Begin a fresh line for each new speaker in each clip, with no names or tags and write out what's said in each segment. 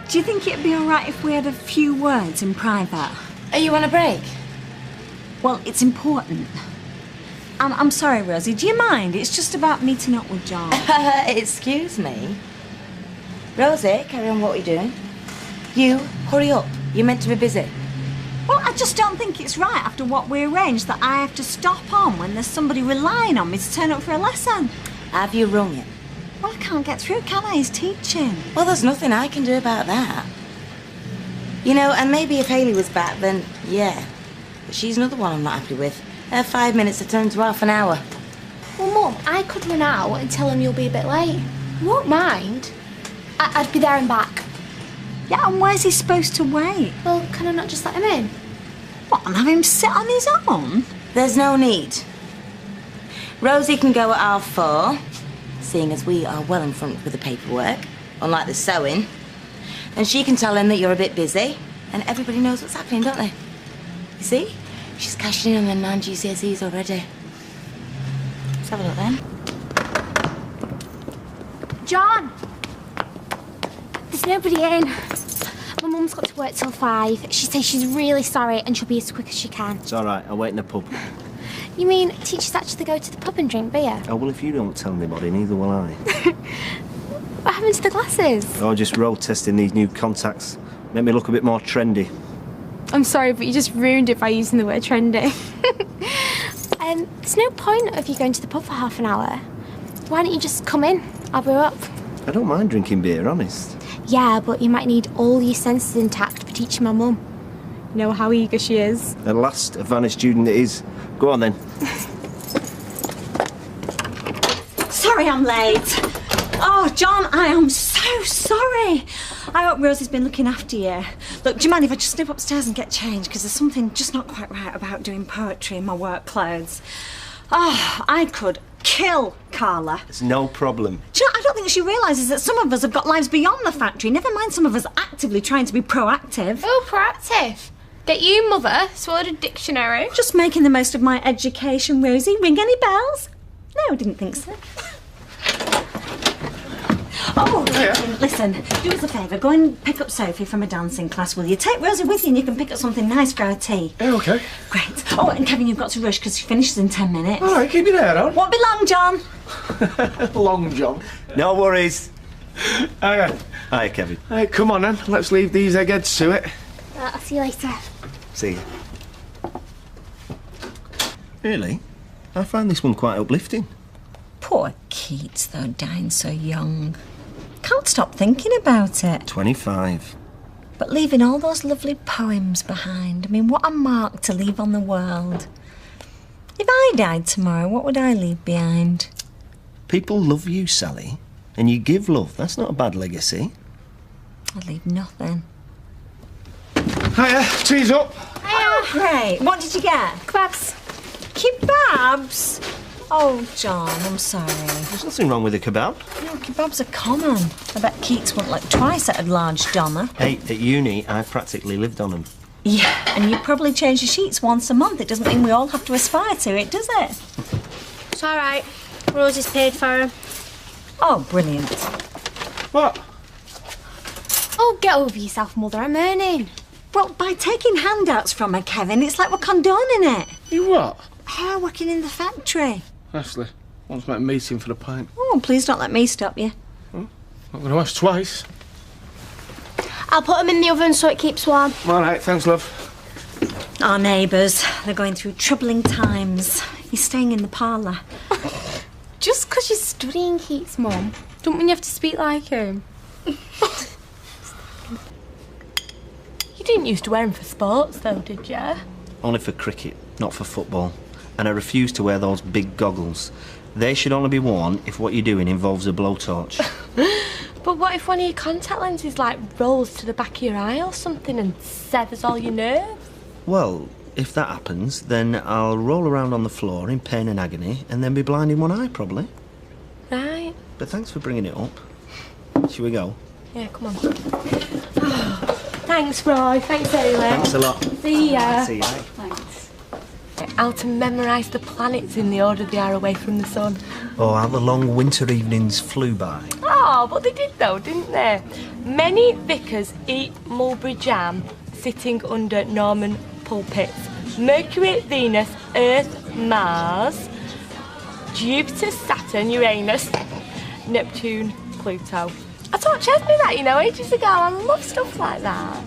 Do you think it'd be all right if we had a few words in private?
Are you on a break?
Well, it's important. I'm sorry, Rosie. Do you mind? It's just about meeting up with John.
Excuse me? Rosie, carry on what you're doing. You, hurry up. You're meant to be busy.
Well, I just don't think it's right after what we arranged that I have to stop on when there's somebody relying on me to turn up for a lesson.
Have you rung him?
Well, I can't get through, can I? He's teaching.
Well, there's nothing I can do about that. You know, and maybe if Hayley was back, then yeah. But she's another one I'm not happy with. Her 5 minutes to turn to half an hour.
Well, Mum, I could run out and tell him you'll be a bit late. You won't mind. I'd be there and back.
Yeah, and where's he supposed to wait?
Well, can I not just let him in?
What, and have him sit on his own?
There's no need. Rosie can go at 4:30, seeing as we are well in front with the paperwork, unlike the sewing. And she can tell him that you're a bit busy, and everybody knows what's happening, don't they? You see? She's cashing in on the 9 GCSEs already. Let's have a look then.
John! There's nobody in. My mum's got to work till 5. She says she's really sorry and she'll be as quick as she can.
It's all right. I'll wait in the pub.
You mean teachers actually go to the pub and drink beer?
Oh, well, if you don't tell anybody, neither will I.
What happened to the glasses?
Oh, just road testing these new contacts. Make me look a bit more trendy.
I'm sorry, but you just ruined it by using the word trendy. There's no point of you going to the pub for half an hour. Why don't you just come in? I'll brew up.
I don't mind drinking beer, honest.
Yeah, but you might need all your senses intact for teaching my mum. You know how eager she is.
At last, a vanished student it is. Go on, then.
Sorry I'm late. Oh, John, I am so sorry. I hope Rosie's been looking after you. Look, do you mind if I just nip upstairs and get changed? Because there's something just not quite right about doing poetry in my work clothes. Oh, I could kill Carla.
It's no problem.
Do you know, I don't think she realises that some of us have got lives beyond the factory. Never mind some of us actively trying to be proactive.
Oh, proactive. Get you, mother, swallowed a dictionary.
Just making the most of my education, Rosie. Ring any bells? No, I didn't think so. Oh, listen, do us a favour. Go and pick up Sophie from a dancing class, will you? Take Rosie with you and you can pick up something nice for our tea.
Yeah, OK.
Great. Oh, and Kevin, you've got to rush because she finishes in 10 minutes.
All right, keep your hair on.
Won't be long, John.
Long John.
No worries.
Hiya.
Hi, Kevin.
Hey, come on then. Let's leave these eggheads to it.
I'll see you later.
See you. Really? I find this one quite uplifting.
Poor Keats, though, dying so young. Can't stop thinking about it.
25.
But leaving all those lovely poems behind. I mean, what a mark to leave on the world. If I died tomorrow, what would I leave behind?
People love you, Sally, and you give love. That's not a bad legacy.
I'd leave nothing.
Hiya, tea's up.
Oh, great. What did you get?
Kebabs.
Kebabs? Oh, John, I'm sorry.
There's nothing wrong with a kebab.
No, kebabs are common. I bet Keats wouldn't look twice at a large doner.
Hey, at uni, I practically lived on them.
Yeah, and you probably change your sheets once a month. It doesn't mean we all have to aspire to it, does it?
It's all right. Rosie's paid for him.
Oh, brilliant.
What?
Oh, get over yourself, Mother. I'm earning.
Well, by taking handouts from her, Kevin, it's like we're condoning it.
You what?
Her working in the factory.
Ashley, wants my meeting for the pint.
Oh, please don't let me stop you.
Not going to ask twice.
I'll put them in the oven so it keeps warm.
All right, thanks, love.
Our neighbours, they're going through troubling times. He's staying in the parlour.
Just because you're studying Keats, Mum, don't mean you have to speak like him. You didn't used to wear him for sports, though, did you?
Only for cricket, not for football. And I refuse to wear those big goggles. They should only be worn if what you're doing involves a blowtorch.
But what if one of your contact lenses, like, rolls to the back of your eye or something and severs all your nerves?
Well, if that happens, then I'll roll around on the floor in pain and agony and then be blind in one eye, probably.
Right.
But thanks for bringing it up. Shall we go?
Yeah, come on. Thanks, Roy. Thanks, Hayley.
Thanks a lot.
See ya.
See you.
Thanks. How to memorise the planets in the order they are away from the sun.
Oh, how the long winter evenings flew by.
Oh, but they did though, didn't they?
Many vicars eat mulberry jam sitting under Norman pulpits. Mercury, Venus, Earth, Mars, Jupiter, Saturn, Uranus, Neptune, Pluto. I taught Chesney that, you know, ages ago. I love stuff like that.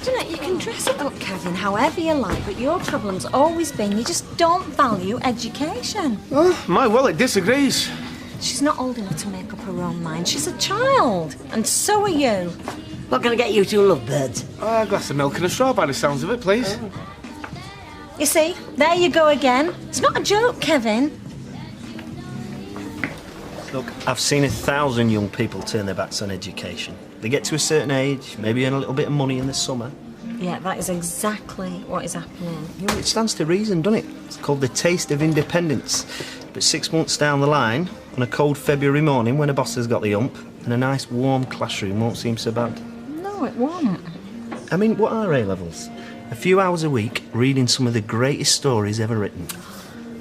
You know, you can dress it up, Kevin, however you like, but your problem's always been you just don't value education.
Oh, my wallet disagrees.
She's not old enough to make up her own mind. She's a child, and so are you.
What can I get you two lovebirds?
A glass of milk and a straw by the sounds of it, please.
You see, there you go again. It's not a joke, Kevin.
Look, I've seen 1,000 young people turn their backs on education. They get to a certain age, maybe earn a little bit of money in the summer.
Yeah, that is exactly what is happening.
You know, it stands to reason, doesn't it? It's called the taste of independence. But 6 months down the line, on a cold February morning when a boss has got the hump, and a nice warm classroom won't seem so bad.
No, it won't.
I mean, what are A-levels? A few hours a week reading some of the greatest stories ever written.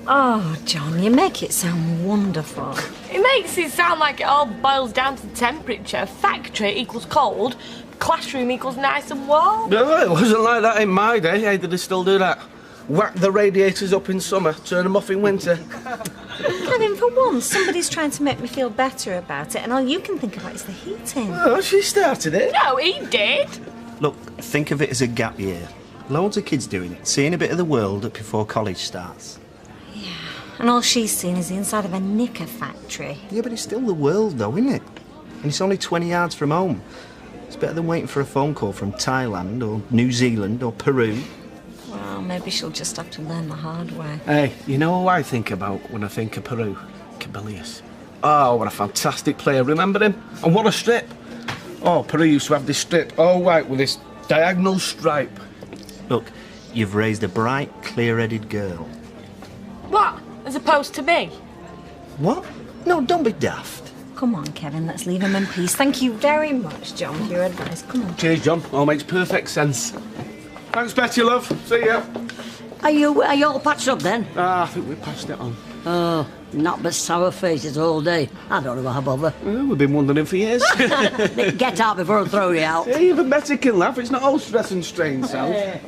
Oh, John, you make it sound wonderful.
It makes it sound like it all boils down to temperature. Factory equals cold, classroom equals nice and warm.
No, it wasn't like that in my day. Hey, did they still do that? Whack the radiators up in summer, turn them off in winter.
Kevin, for once, somebody's trying to make me feel better about it, and all you can think about is the heating.
Oh, she started it.
No, he did.
Look, think of it as a gap year. Loads of kids doing it, seeing a bit of the world before college starts.
And all she's seen is the inside of a knicker factory.
Yeah, but it's still the world, though, isn't it? And it's only 20 yards from home. It's better than waiting for a phone call from Thailand or New Zealand or Peru.
Well, maybe she'll just have to learn the hard way.
Hey, you know who I think about when I think of Peru? Cabellius. Oh, what a fantastic player. Remember him? And what a strip. Oh, Peru used to have this strip, all white, with this diagonal stripe.
Look, you've raised a bright, clear-headed girl.
What? As opposed to me?
What? No, don't be daft.
Come on, Kevin, let's leave him in peace. Thank you very much, John, for your advice. Come on.
Cheers, John. All makes perfect sense. Thanks, Betty, love. See ya.
Are you all patched up then?
I think we passed it on.
Oh, not but sour faces all day. I don't know how bother.
We've been wondering for years.
Get out before I throw you out.
Yeah, even Betty can laugh. It's not all stress and strain, Sal.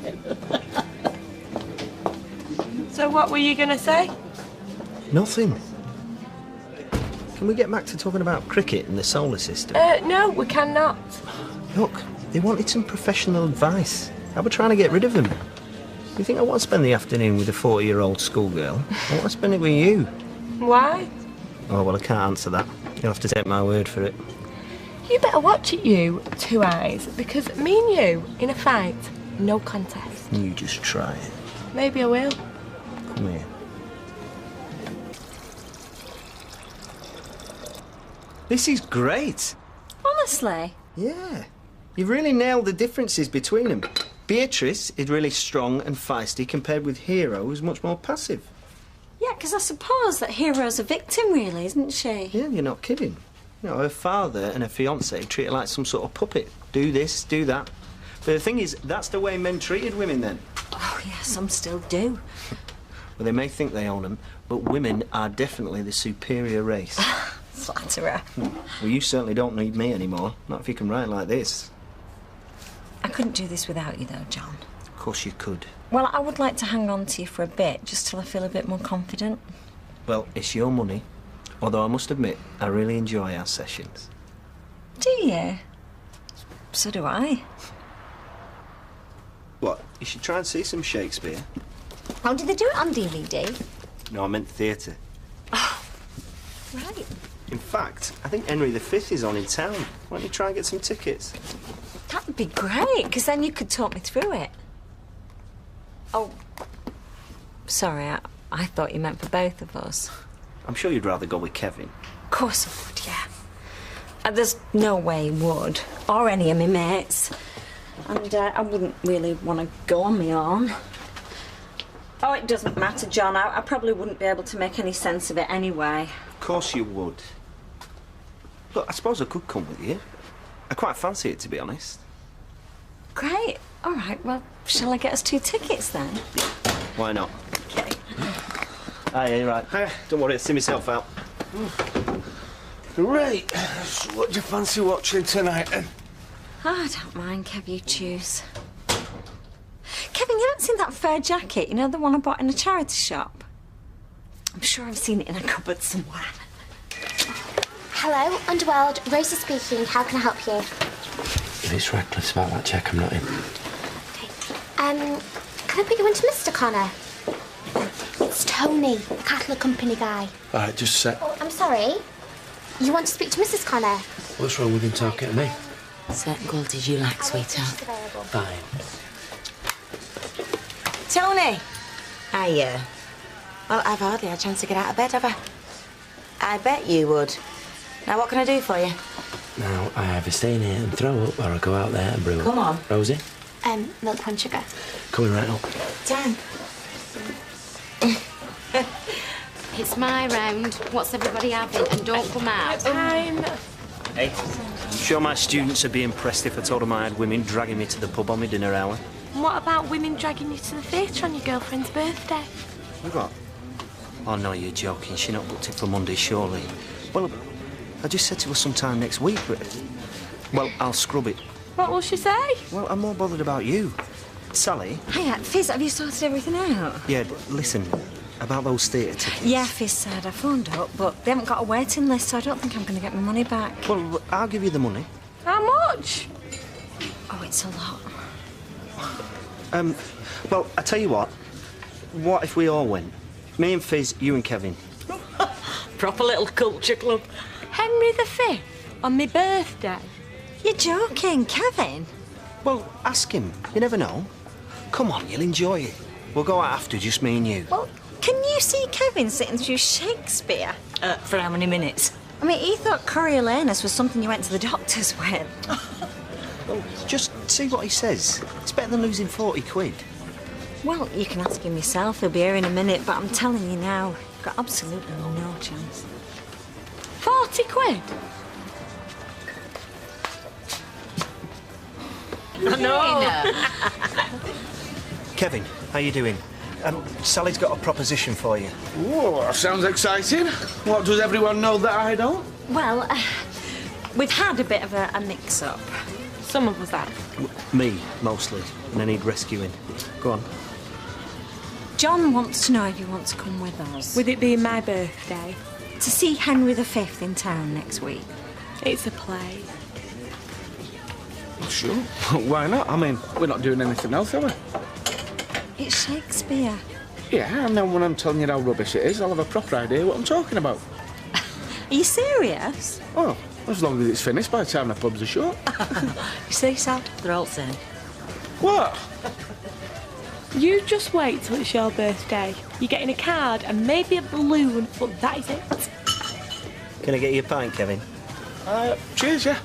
So what were you going to say?
Nothing. Can we get back to talking about cricket and the solar system?
No, we cannot.
Look, they wanted some professional advice. How about trying to get rid of them? You think I want to spend the afternoon with a 40-year-old schoolgirl? I want to spend it with you.
Why?
Oh, well, I can't answer that. You'll have to take my word for it.
You better watch it, you, Two Eyes, because me and you, in a fight, no contest.
You just try it.
Maybe I will.
Come here. This is great.
Honestly?
Yeah. You've really nailed the differences between them. Beatrice is really strong and feisty compared with Hero, who's much more passive.
Yeah, because I suppose that Hero's a victim, really, isn't she?
Yeah, you're not kidding. You know, her father and her fiancé treat her like some sort of puppet. Do this, do that. But the thing is, that's the way men treated women then.
Oh, yeah, some still do.
Well, they may think they own them, but women are definitely the superior race.
Flatterer.
Well, you certainly don't need me anymore. Not if you can write like this.
I couldn't do this without you, though, John.
Of course you could.
Well, I would like to hang on to you for a bit, just till I feel a bit more confident.
Well, it's your money. Although I must admit, I really enjoy our sessions.
Do you? So do I.
What? You should try and see some Shakespeare.
How did they do it on DVD?
No, I meant theatre.
Right.
In fact, I think Henry V is on in town. Why don't you try and get some tickets?
That would be great, because then you could talk me through it. Oh, sorry, I thought you meant for both of us.
I'm sure you'd rather go with Kevin.
Of course I would, yeah. There's no way he would, or any of my mates. And I wouldn't really want to go on my own. Oh, it doesn't matter, John. I probably wouldn't be able to make any sense of it anyway.
Of course you would. Look, I suppose I could come with you. I quite fancy it, to be honest.
Great. All right, well, shall I get us 2 tickets then?
Why not?
Okay.
Aye, right. Don't worry, I'll see myself out.
Right, so what do you fancy watching tonight then?
Oh, I don't mind, Kev, you choose. Kevin, you haven't seen that fur jacket, you know, the one I bought in a charity shop? I'm sure I've seen it in a cupboard somewhere.
Hello, Underworld. Rosie speaking. How can I help you?
If it's Radcliffe's about that cheque, I'm not in.
Can I put you into Mr. Connor? It's Tony, the cattle company guy.
All right, just a sec.
Oh, I'm sorry. You want to speak to Mrs. Connor?
What's wrong with him talking to me?
Certain qualities you lack, sweetheart.
She's available.
Fine.
Tony! Hiya. Well, I've hardly had a chance to get out of bed, have I? I bet you would. Now, what can I do for you?
Now, I either stay in here and throw up, or I go out there and brew up.
Come on.
Rosie?
Milk, one sugar.
Coming right up.
Time.
It's my round. What's everybody having? And don't come out.
Time.
Hey, I'm sure my students would be impressed if I told them I had women dragging me to the pub on my dinner hour.
And what about women dragging you to the theatre on your girlfriend's birthday?
You what? Oh, no, you're joking. She not booked it for Monday, surely. Well, I just said to her sometime next week, but... Well, I'll scrub it.
What will she say?
Well, I'm more bothered about you. Sally?
Hiya, Fizz, have you sorted everything out?
Yeah, listen, about those theatre tickets.
Yeah, Fizz said I phoned up, but they haven't got a waiting list, so I don't think I'm going to get my money back.
Well, I'll give you the money.
How much?
Oh, it's a lot.
Well, I tell you what. What if we all went? Me and Fizz, you and Kevin.
Proper little culture club.
Henry V on my birthday?
You're joking, Kevin?
Well, ask him. You never know. Come on, you'll enjoy it. We'll go out after, just me and you.
Well, can you see Kevin sitting through Shakespeare?
For how many minutes?
I mean, he thought Coriolanus was something you went to the doctors with.
Well, just see what he says. It's better than losing 40 quid.
Well, you can ask him yourself. He'll be here in a minute, but I'm telling you now, you've got absolutely no chance.
40 quid?
Kevin, how you doing? Sally's got a proposition for you.
Whoa, that sounds exciting. What, does everyone know that I don't?
Well, we've had a bit of a mix-up.
Some of us have.
Me, mostly, and I need rescuing. Go on.
John wants to know if you want to come with us.
With it being my birthday,
To see Henry V in town next week.
it's a play.
Sure. Why not? I mean, we're not doing anything else, are we?
It's Shakespeare.
Yeah, and then when I'm telling you how rubbish it is, I'll have a proper idea what I'm talking about.
Are you serious?
Oh, as long as it's finished by the time the pubs are shut.
You see, Sal? They're all saying.
What?
You just wait till it's your birthday. You're getting a card and maybe a balloon, but that is it.
Can I get you a pint, Kevin?
Cheers, yeah.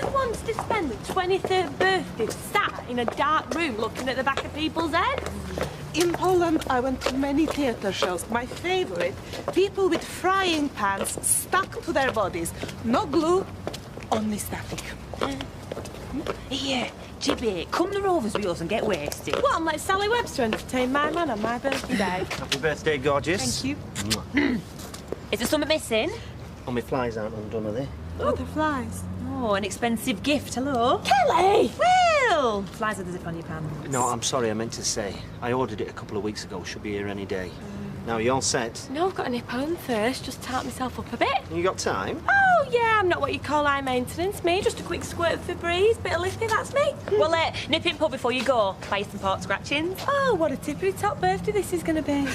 Who wants to spend the 23rd birthday sat in a dark room looking at the back of people's heads?
In Poland, I went to many theatre shows. My favorite, people with frying pans stuck to their bodies. No glue, only static.
Here, Chippy, come the Rovers with us and get wasted.
What, and let Sally Webster entertain my man on my birthday?
Happy birthday, gorgeous.
Thank you.
Is there something missing?
Oh, my flies aren't undone, are they?
Oh, the flies.
Oh, an expensive gift. Hello.
Kelly!
Will! Flies are the zip on your pants.
No, I'm sorry, I meant to say. I ordered it a couple of weeks ago. Should be here any day. Now, you all set?
No, I've got to nip home first, just tart myself up a bit.
You got time?
Oh, yeah, I'm not what you call high maintenance. Me, just a quick squirt of Febreze, bit of lifting, that's me.
Well, nip in pub before you go. Buy you some pork scratchings.
Oh, what a tippity top birthday this is going to be.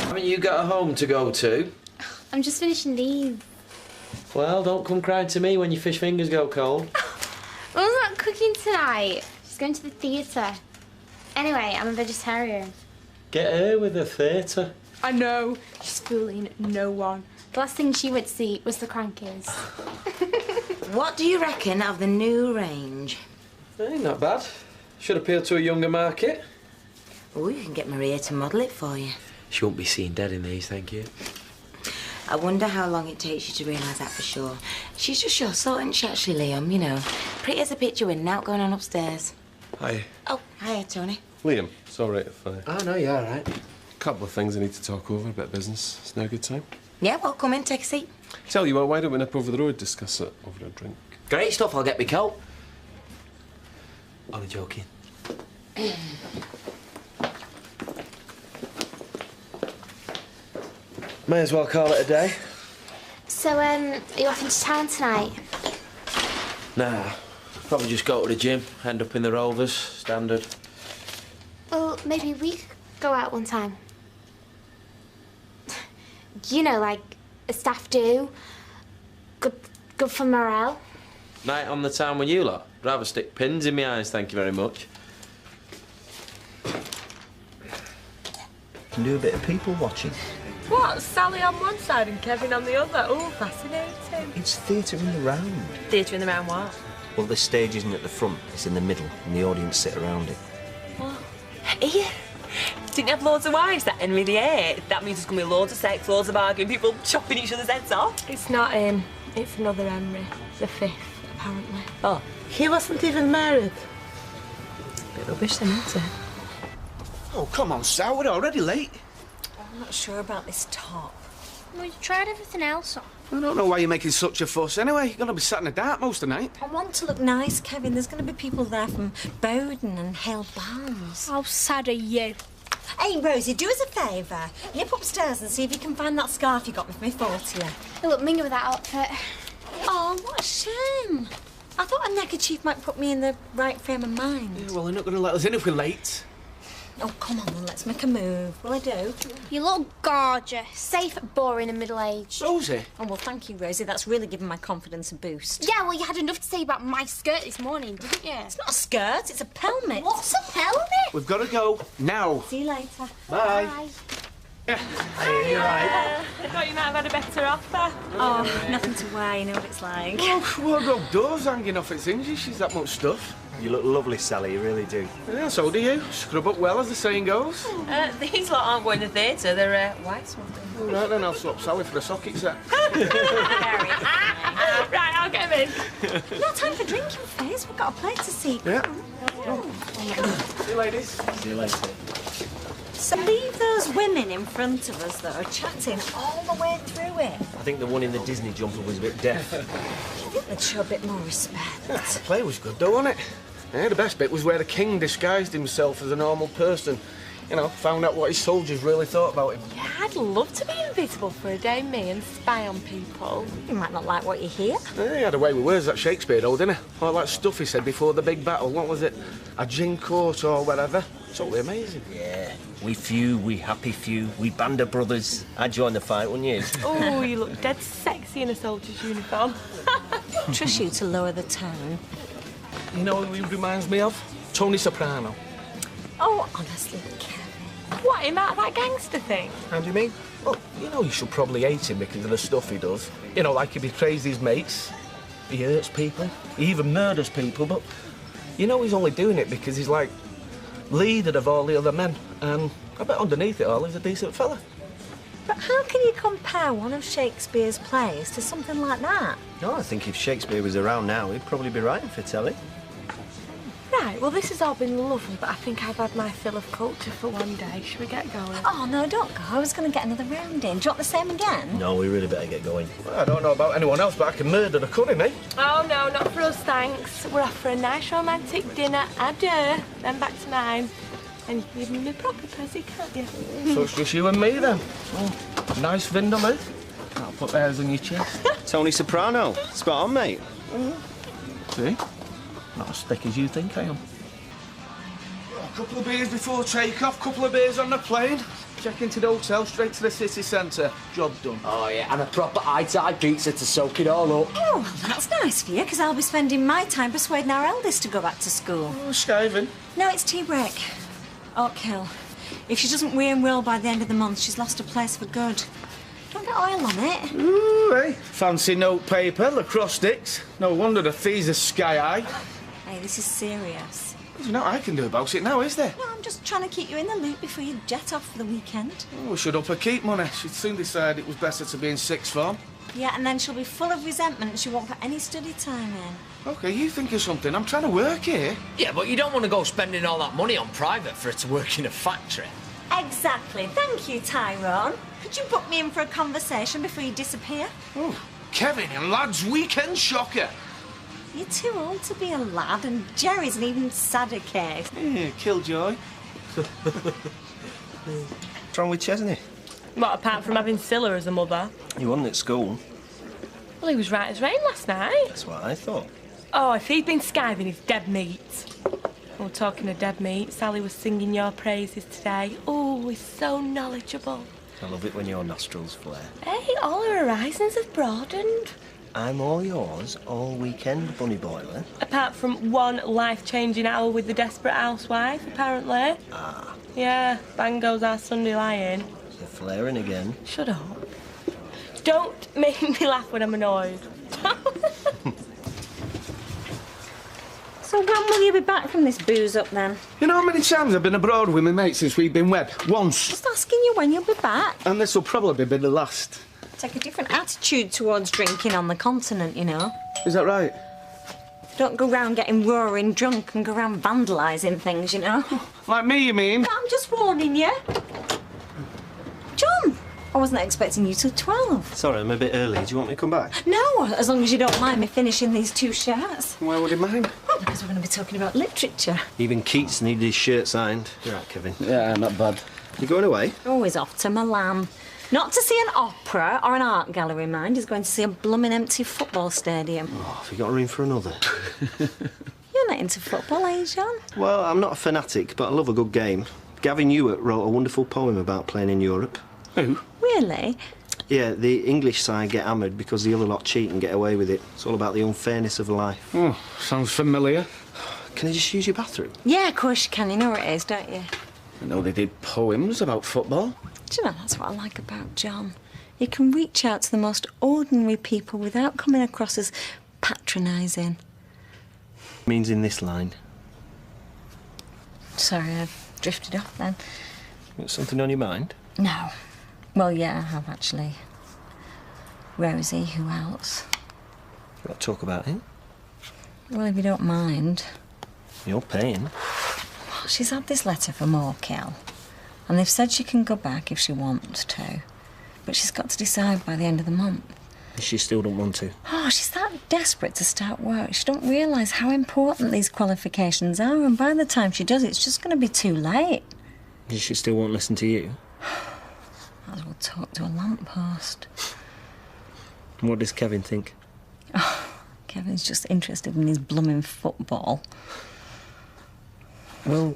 Haven't you got a home to go to?
I'm just finishing these.
Well, don't come crying to me when your fish fingers go cold.
Mum's not cooking tonight. She's going to the theatre. Anyway, I'm a vegetarian.
Get her with the theatre.
I know. She's fooling no one. The last thing she would see was the Crankies.
What do you reckon of the new range?
Hey, not bad. Should appeal to a younger market.
Oh, you can get Maria to model it for you.
She won't be seen dead in these, thank you.
I wonder how long it takes you to realise that for sure. She's just your sort, isn't she, actually, Liam? You know, pretty as a picture with an out going on upstairs.
Hi.
Oh, hiya, Tony.
Liam, it's all right if I...
Oh, no, you're all right.
A couple of things I need to talk over, a bit of business. It's now a good time.
Yeah, well, come in, take a seat.
Tell you what, why don't we nip over the road, discuss it over a drink?
Great stuff, I'll get me coat. Only joking.
May as well call it a day.
So, are you off into town tonight?
Nah, probably just go to the gym, end up in the Rovers, standard.
Well, maybe we could go out one time. You know, like a staff do. Good for morale.
Night on the town with you lot. Rather stick pins in my eyes, thank you very much.
Can do a bit of people watching.
What? Sally on one side and Kevin on the other? Oh, fascinating.
It's theatre in the round.
Theatre in the round what?
Well, the stage isn't at the front, it's in the middle, and the audience sit around it.
What? Here? Didn't you have loads of wives, that Henry VIII? That means there's going to be loads of sex, loads of arguing, people chopping each other's heads off.
It's not him. It's another Henry. The 5th, apparently.
Oh, he wasn't even married.
Bit rubbish then, isn't it?
Oh, come on, Sal, we're already late.
I'm not sure about this top.
Well, you tried everything else on.
I don't know why you're making such a fuss anyway. You're going to be sat in the dark most of the night.
I want to look nice, Kevin. There's going to be people there from Bowden and Hale Barnes.
How sad are you?
Hey, Rosie, do us a favour. Nip upstairs and see if you can find that scarf you got me for my 40th.
You look minging with that outfit.
Oh, what a shame. I thought a neckerchief might put me in the right frame of mind.
Yeah, well, they're not going to let us in if we're late.
Oh, come on, then, let's make a move. Will I do?
You look gorgeous. Safe, boring and middle-aged.
Rosie?
Oh, well, thank you, Rosie. That's really given my confidence a boost.
Yeah, well, you had enough to say about my skirt this morning, didn't you?
It's not a skirt, it's a pelmet.
What's a pelmet?
We've got to go now.
See you later.
Bye.
Hey, you right?
I thought you might have had a better offer.
Oh, nothing to wear, you know what it's like.
Oh, wardrobe doors hanging off its hinges. She's that much stuff.
You look lovely, Sally, you really do.
Yeah, so do you. Scrub up well, as the saying goes.
These lot aren't going to theatre, they're white swapping.
All right, then I'll swap Sally for a socket set.
Right, I'll get him in.
No time for drinking, Fizz. We've got a plate to see.
Yeah. See you, ladies.
See you later.
So leave those women in front of us that are chatting all the way through it.
I think the one in the Disney jumper was a bit deaf.
I think they'd show a bit more respect.
The play was good, though, wasn't it? Yeah, the best bit was where the king disguised himself as a normal person. You know, found out what his soldiers really thought about him.
Yeah, I'd love to be invisible for a day, me, and spy on people.
You might not like what you hear.
Yeah, he had a way with words, that Shakespeare, though, didn't he? All that stuff he said before the big battle. What was it? A gin court or whatever. Totally amazing.
Yeah, we few, we happy few, we band of brothers. I'd join the fight, wouldn't you?
Oh, you look dead sexy in a soldier's uniform.
Trust you to lower the tone.
You know who he reminds me of? Tony Soprano.
Oh, honestly, Kevin.
What, him out of that gangster thing?
How do you mean? Well, you know you should probably hate him because of the stuff he does. You know, like he betrays his mates, he hurts people, he even murders people, but you know he's only doing it because he's like leader of all the other men, and I bet underneath it all he's a decent fella.
But how can you compare one of Shakespeare's plays to something like that?
No, I think if Shakespeare was around now, he'd probably be writing for telly.
Right, well, this has all been lovely, but I think I've had my fill of culture for one day. Should we get going?
Oh, no, don't go. I was going to get another round in. Do you want the same again?
No, we really better get going.
Well, I don't know about anyone else, but I can murder the cunning, me.
Oh, no, not for us, thanks. We're off for a nice romantic dinner, adieu, then back to mine. And you can give me proper pussy, can't you?
So it's just you and me, then. Oh, nice vindaloo. I'll put theirs on your chest.
Tony Soprano. Spot on, mate.
See? Not as thick as you think I am. A couple of beers before take-off, couple of beers on the plane. Check into the hotel, straight to the city centre. Job done.
Oh, yeah, and a proper high-tide pizza to soak it all up.
Oh, well, that's nice for you, because I'll be spending my time persuading our eldest to go back to school.
Oh, skiving.
No, it's tea break. Oak Hill. If she doesn't weigh and will by the end of the month, she's lost her place for good. Don't get oil on it.
Ooh, hey. Fancy note paper, lacrosse sticks. No wonder the fees are sky high.
Hey, this is serious.
There's nothing I can do about it now, is there?
No, I'm just trying to keep you in the loop before you jet off for the weekend.
Oh, we should up her keep money. She'd soon decide it was better to be in sixth form.
Yeah, and then she'll be full of resentment and she won't put any study time in.
OK, you think of something. I'm trying to work here.
Yeah, but you don't want to go spending all that money on private for her to work in a factory.
Exactly. Thank you, Tyrone. Could you book me in for a conversation before you disappear?
Oh, Kevin, a lad's weekend shocker.
You're too old to be a lad, and Jerry's an even sadder case.
Yeah, killjoy. What's wrong with Chesney?
What, apart from having Scylla as a mother?
He wasn't at school.
Well, he was right as rain last night.
That's what I thought.
Oh, if he'd been skiving his dead meat. Oh, talking of dead meat, Sally was singing your praises today. Oh, he's so knowledgeable.
I love it when your nostrils flare.
Hey, all our horizons have broadened.
I'm all yours all weekend, Bunny Boiler.
Apart from one life-changing hour with the desperate housewife, apparently.
Ah.
Yeah, bang goes our Sunday lying.
You're flaring again.
Shut up. Don't make me laugh when I'm annoyed.
So when will you be back from this booze up then?
You know how many times I've been abroad with my mates since we've been wed? Once.
Just asking you when you'll be back.
And this will probably be the last.
Take a different attitude towards drinking on the continent, you know.
Is that right?
Don't go round getting roaring drunk and go round vandalising things, you know.
Like me, you mean?
I'm just warning you. John, I wasn't expecting you till 12.
Sorry, I'm a bit early. Do you want me to come back?
No, as long as you don't mind me finishing these 2 shirts.
Why would you mind?
Well, because we're going to be talking about literature.
Even Keats needed his shirt signed. You're right, Kevin.
Yeah, not bad.
You going away?
Always off to Milan. Not to see an opera or an art gallery, mind. He's going to see a blooming empty football stadium.
Oh, have you got room for another?
You're not into football, are you, John?
Well, I'm not a fanatic, but I love a good game. Gavin Ewart wrote a wonderful poem about playing in Europe.
Who?
Really?
Yeah, the English side get hammered because the other lot cheat and get away with it. It's all about the unfairness of life.
Oh, sounds familiar.
Can I just use your bathroom?
Yeah, of course you can. You know where it is, don't you?
I know they did poems about football.
Do you know, that's what I like about John. He can reach out to the most ordinary people without coming across as patronising.
Means in this line.
Sorry, I've drifted off then.
Got something on your mind?
No. Well, yeah, I have actually. Rosie, who else?
You want to talk about it?
Well, if you don't mind.
You're paying.
Well, she's had this letter from Orkill, and they've said she can go back if she wants to, but she's got to decide by the end of the month.
She still don't want to.
Oh, she's that desperate to start work. She don't realise how important these qualifications are, and by the time she does, it's just going to be too late.
She still won't listen to you.
Might as well talk to a lamppost.
And what does Kevin think?
Oh, Kevin's just interested in his blooming football.
Well,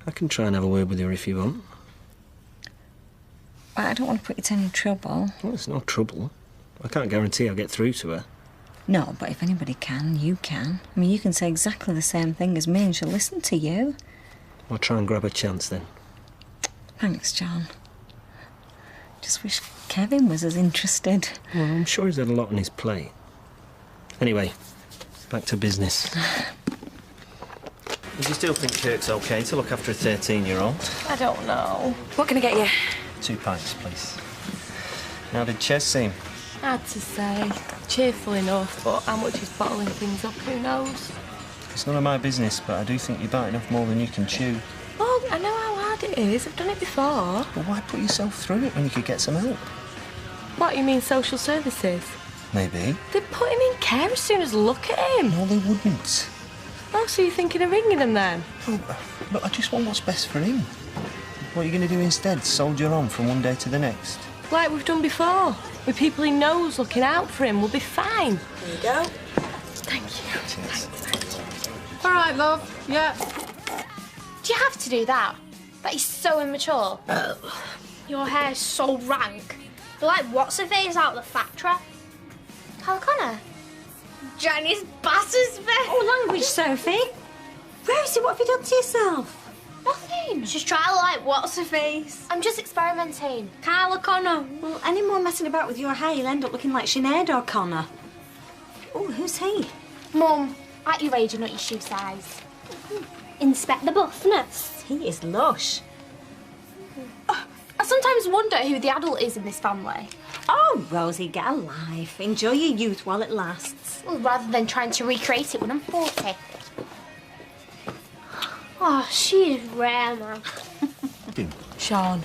I can try and have a word with her if you want.
But I don't want to put you to any trouble.
Well, it's no trouble. I can't guarantee I'll get through to her.
No, but if anybody can, you can. I mean, you can say exactly the same thing as me and she'll listen to you.
I'll try and grab a chance then.
Thanks, John. Just wish Kevin was as interested.
Well, I'm sure he's had a lot on his plate. Anyway, back to business. Do you still think Kirk's okay to look after a 13-year-old?
I don't know.
What can I get you?
2 pints, please. How did Ches seem?
Hard to say. Cheerful enough, but how much he's bottling things up, who knows?
It's none of my business, but I do think you're biting off more than you can chew.
Oh, I know how hard it is. I've done it before.
Well, why put yourself through it when you could get some help?
What, you mean social services?
Maybe.
They'd put him in care as soon as look at him.
No, they wouldn't.
Oh, so you're thinking of ringing him then?
Well, look, I just want what's best for him. What are you going to do instead? Soldier on from one day to the next?
Like we've done before. With people he knows looking out for him, we'll be fine.
There you go.
Thank you.
Cheers.
All right, love. Yeah. Do you have to do that? That is so immature. Your hair's so rank. You're like what's-her-face out of the factory. Hal Connor. Jenny's Bass's face.
Oh, language, Sophie. Rosie, what have you done to yourself?
Nothing. She's trying to like what's-her-face. I'm just experimenting. Kyle O'Connor.
Well, any more messing about with your hair, you'll end up looking like Sinead O'Connor. Oh, who's he?
Mum, at your age, you're not your shoe size. Inspect the buffness.
He is lush.
I sometimes wonder who the adult is in this family.
Oh, Rosie, get a life. Enjoy your youth while it lasts.
Well, rather than trying to recreate it when I'm 40. Oh, she is rare, man.
Sean,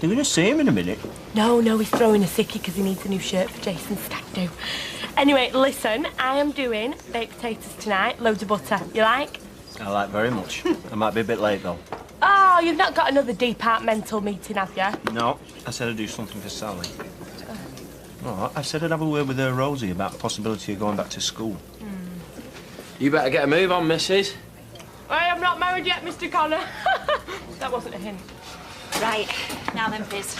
You're going to see him in a minute.
No, he's throwing a sickie because he needs a new shirt for Jason's stag do. Anyway, listen, I am doing baked potatoes tonight, loads of butter. You like?
I like very much. I might be a bit late, though.
Oh, you've not got another departmental meeting, have you?
No, I said I'd do something for Sally. Oh, I said I'd have a word with her Rosie about the possibility of going back to school.
You better get a move on, missus.
I am not married yet, Mr. Connor. That wasn't a hint.
Right, now then, Fizz.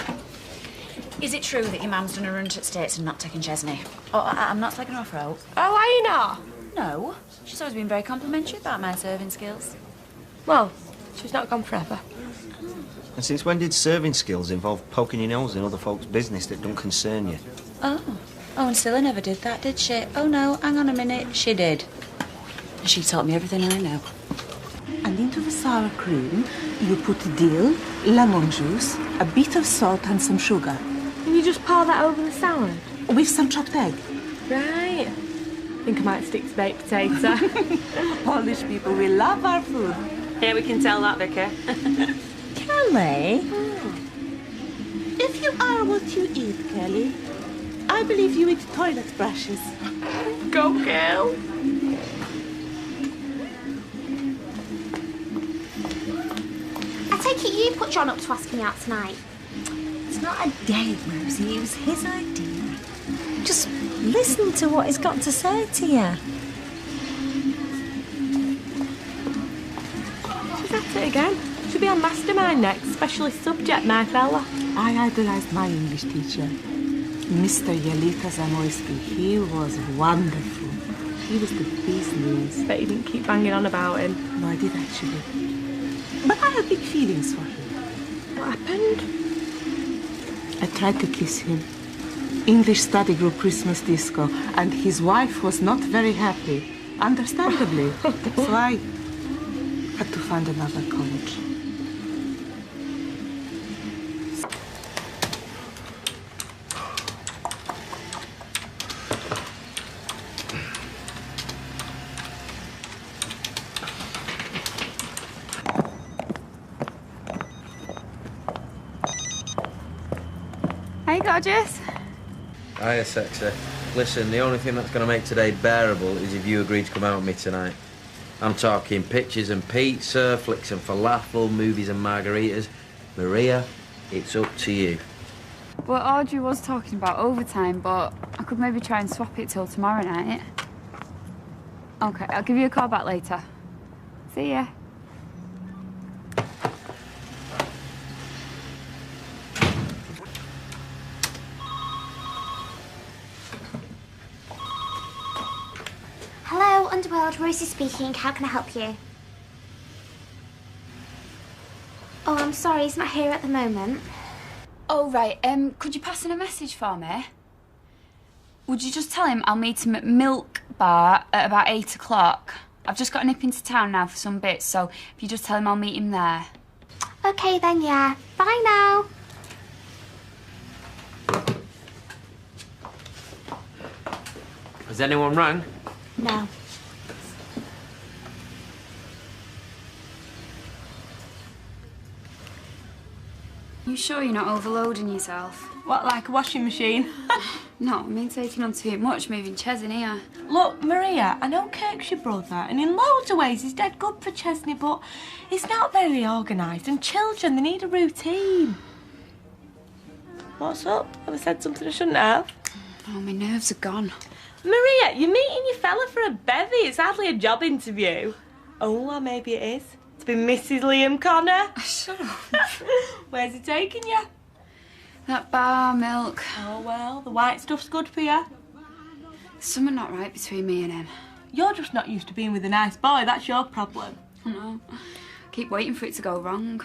Is it true that your mum's done a run at States and not taken Chesney?
Oh, I'm not taking her off rope.
Oh, are you not?
No, she's always been very complimentary about my serving skills.
Well, she's not gone forever.
And since when did serving skills involve poking your nose in other folks' business that don't concern you?
Oh, and Scylla never did that, did she? Oh, no, hang on a minute, she did. And she taught me everything I know.
And into the sour cream, you put dill, lemon juice, a bit of salt and some sugar.
And you just pour that over the salad?
With some chopped egg.
Right. I think I might stick to baked potato.
Polish people, we love our food.
Yeah, we can tell that, Vicar.
Kelly?
If you are what you eat, Kelly, I believe you eat toilet brushes.
Go, girl.
I take it you put John up to ask me out tonight.
It's not a date, Rosie. It was his idea. Just listen to what he's got to say to you.
She's at it again. She'll be on Mastermind next. Specialist subject, my fella.
I idolized my English teacher, Mr. Yelita Zamoyski. He was wonderful. He was the business.
Bet you didn't keep banging on about him.
No, I did actually. But I have big feelings for him.
What happened?
I tried to kiss him. English study group Christmas disco, and his wife was not very happy. Understandably. So I had to find another coach.
Hey, gorgeous.
Hiya, sexy. Listen, the only thing that's going to make today bearable is if you agree to come out with me tonight. I'm talking pictures and pizza, flicks and falafel, movies and margaritas. Maria, it's up to you.
Well, Audrey was talking about overtime, but I could maybe try and swap it till tomorrow night. Okay, I'll give you a call back later. See ya.
Hello, Underworld. Rosie speaking. How can I help you? Oh, I'm sorry. He's not here at the moment.
Oh, right. Could you pass in a message for me? Would you just tell him I'll meet him at Milk Bar at about 8 o'clock? I've just got to nip into town now for some bits, so if you just tell him I'll meet him there.
Okay, then, yeah. Bye now.
Has anyone rang?
No.
You sure you're not overloading yourself?
What, like a washing machine?
No, I mean taking on too much, moving Ches in here.
Look, Maria, I know Kirk's your brother, and in loads of ways he's dead good for Chesney, but he's not very organised, and children, they need a routine. What's up? Have I said something I shouldn't have?
Oh, my nerves are gone.
Maria, you're meeting your fella for a bevy. It's hardly a job interview. Oh, well, maybe it is. To be Mrs. Liam Connor.
Shut up.
Where's he taking you?
That bar, Milk.
Oh, well, the white stuff's good for you.
There's something not right between me and him.
You're just not used to being with a nice boy. That's your problem.
I know. I keep waiting for it to go wrong.